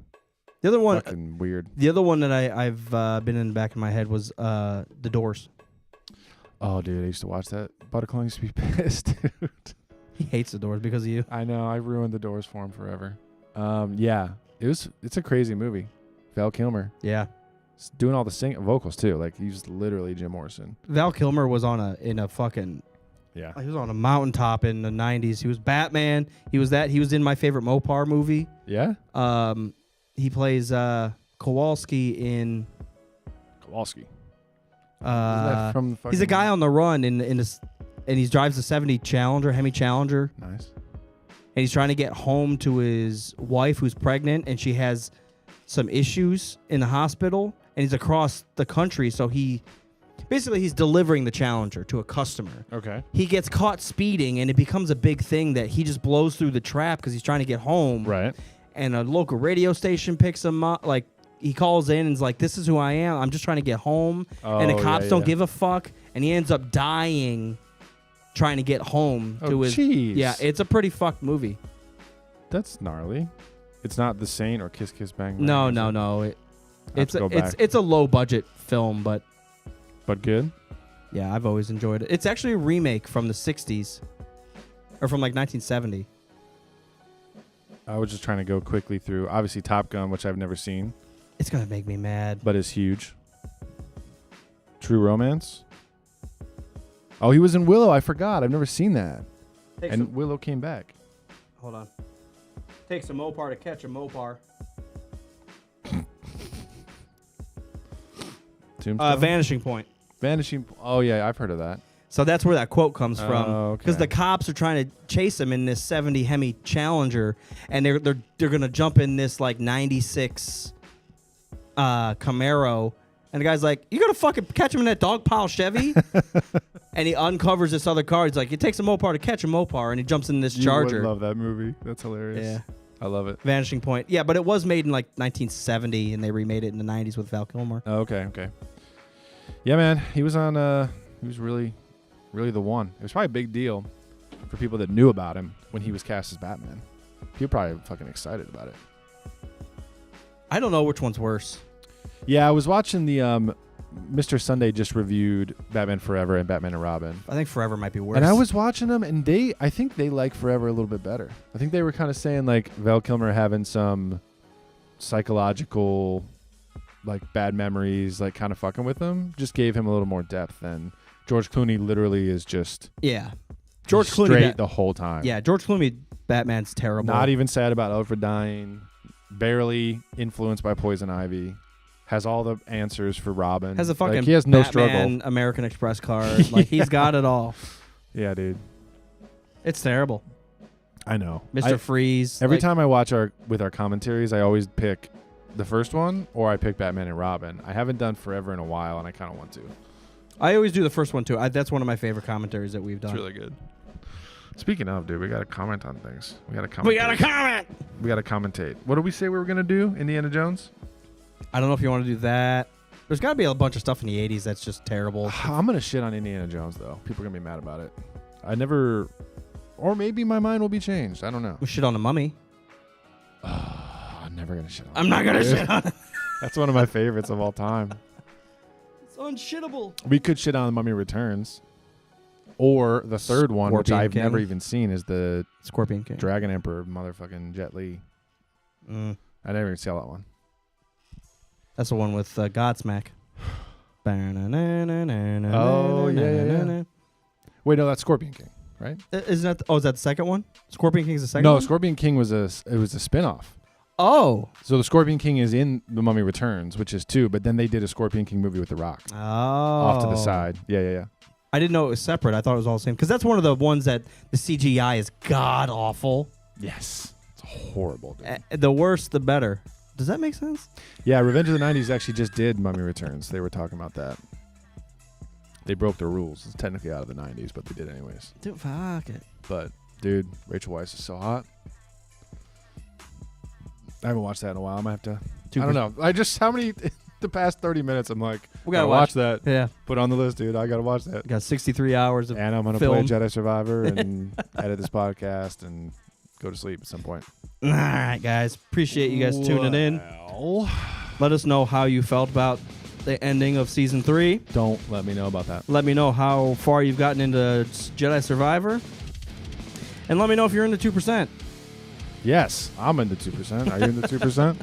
The other one, Fucking weird. the other one that I've been in the back of my head was The Doors. Oh, dude, I used to watch that. Butterclone used to be pissed, dude. He hates The Doors because of you. I know. I ruined the Doors for him forever. Yeah, it's a crazy movie. Val Kilmer Yeah. doing all the vocals too. Like he's literally Jim Morrison. Val Kilmer was in a Yeah. he was on a mountaintop in the 90s. He was Batman. He was in my favorite Mopar movie. Yeah. He plays Kowalski in Kowalski. Isn't that from the he's a fucking- guy on the run in this, and he drives a 70 Challenger, Hemi Challenger, Nice. and he's trying to get home to his wife who's pregnant, and she has some issues in the hospital, and he's across the country, so he's delivering the Challenger to a customer. Okay. He gets caught speeding, and it becomes a big thing that he just blows through the trap because he's trying to get home. Right. And a local radio station picks him up. Like, he calls in and is like, "This is who I am. I'm just trying to get home." And the Oh, cops yeah, don't yeah. give a fuck. And he ends up dying trying to get home Oh, to his. jeez. Yeah, it's a pretty fucked movie. That's gnarly. It's not The Saint or Kiss Kiss Bang Bang. No, is no, it? no. Have It's to go back. it's a low budget film, but But good. yeah, I've always enjoyed it. It's actually a remake from the 60s or from like 1970. I was just trying to go quickly through. Obviously, Top Gun, which I've never seen, It's gonna make me mad. but is huge. True Romance. Oh, he was in Willow. I forgot. I've never seen that. And Willow came back. Hold on. Takes a Mopar to catch a Mopar. Tombstone? Vanishing Point. Vanishing. Oh yeah, I've heard of that. So that's where that quote comes from. Oh, Because okay. the cops are trying to chase him in this 70 Hemi Challenger, and they're gonna jump in this like 96 Camaro, and the guy's like, "You gonna fucking catch him in that dog pile Chevy?" And he uncovers this other car. He's like, "It takes a Mopar to catch a Mopar," and he jumps in this Charger. You would love that movie. That's hilarious. Yeah. I love it. Vanishing Point. Yeah, but it was made in like 1970, and they remade it in the 90s with Val Kilmer. Oh, okay. Yeah, man. He was on. He was really the one. It was probably a big deal for people that knew about him when he was cast as Batman. People probably fucking excited about it. I don't know which one's worse. Yeah, I was watching the Mr. Sunday just reviewed Batman Forever and Batman and Robin. I think Forever might be worse. And I was watching them, and I think they like Forever a little bit better. I think they were kind of saying like Val Kilmer having some psychological, like bad memories, like kind of fucking with him, just gave him a little more depth. And George Clooney literally is just George Clooney straight the whole time. Yeah, George Clooney Batman's terrible. Not even sad about Alfred dying. Barely influenced by Poison Ivy. Has all the answers for Robin. Has a fucking he has no Batman struggle. American Express card. Like he's got it all. Yeah, dude. It's terrible. I know. Mr. Freeze. Every like, time I watch our commentaries, I always pick the first one or I pick Batman and Robin. I haven't done Forever in a while, and I kind of want to. I always do the first one too. That's one of my favorite commentaries that we've done. It's really good. Speaking of, dude, we got to comment on things. We got to comment. We got to comment. We got to commentate. What did we say we were going to do? Indiana Jones? I don't know if you want to do that. There's got to be a bunch of stuff in the 80s that's just terrible. I'm going to shit on Indiana Jones, though. People are going to be mad about it. I never... Or maybe my mind will be changed. I don't know. We shit on the Mummy. I'm never gonna shit on. I'm not gonna shit on it. That's one of my favorites of all time. It's unshittable. We could shit on Mummy Returns, or the third one, which Scorpion I've King. never even seen, is the Scorpion King. Dragon Emperor, motherfucking Jet Li. Mm. I never even saw that one. That's the one with Godsmack. Oh yeah. Wait, no, that's Scorpion King, right? Isn't that? Is that the second one? Scorpion King is the second No, one? Scorpion King was a spinoff. Oh. So the Scorpion King is in The Mummy Returns, which is 2, but then they did a Scorpion King movie with The Rock Oh. off to the side. Yeah. I didn't know it was separate. I thought it was all the same. Because that's one of the ones that the CGI is god awful. Yes. It's horrible, dude. The worse, the better. Does that make sense? Yeah, Revenge of the 90s actually just did Mummy Returns. They were talking about that. They broke the rules. It's technically out of the 90s, but they did anyways. Dude, fuck it. But, dude, Rachel Weisz is so hot. I haven't watched that in a while. I might have to. I don't know. The past 30 minutes, I'm like, We gotta watch that. Yeah. Put on the list, dude. I got to watch that. Got 63 hours of And I'm going to film. play Jedi Survivor and edit this podcast and go to sleep at some point. All right, guys. Appreciate you guys tuning in. Well, Let us know how you felt about the ending of Season 3. don't let me know about that. Let me know how far you've gotten into Jedi Survivor. And let me know if you're in the 2%. Yes, I'm in the 2%. Are you in the 2%?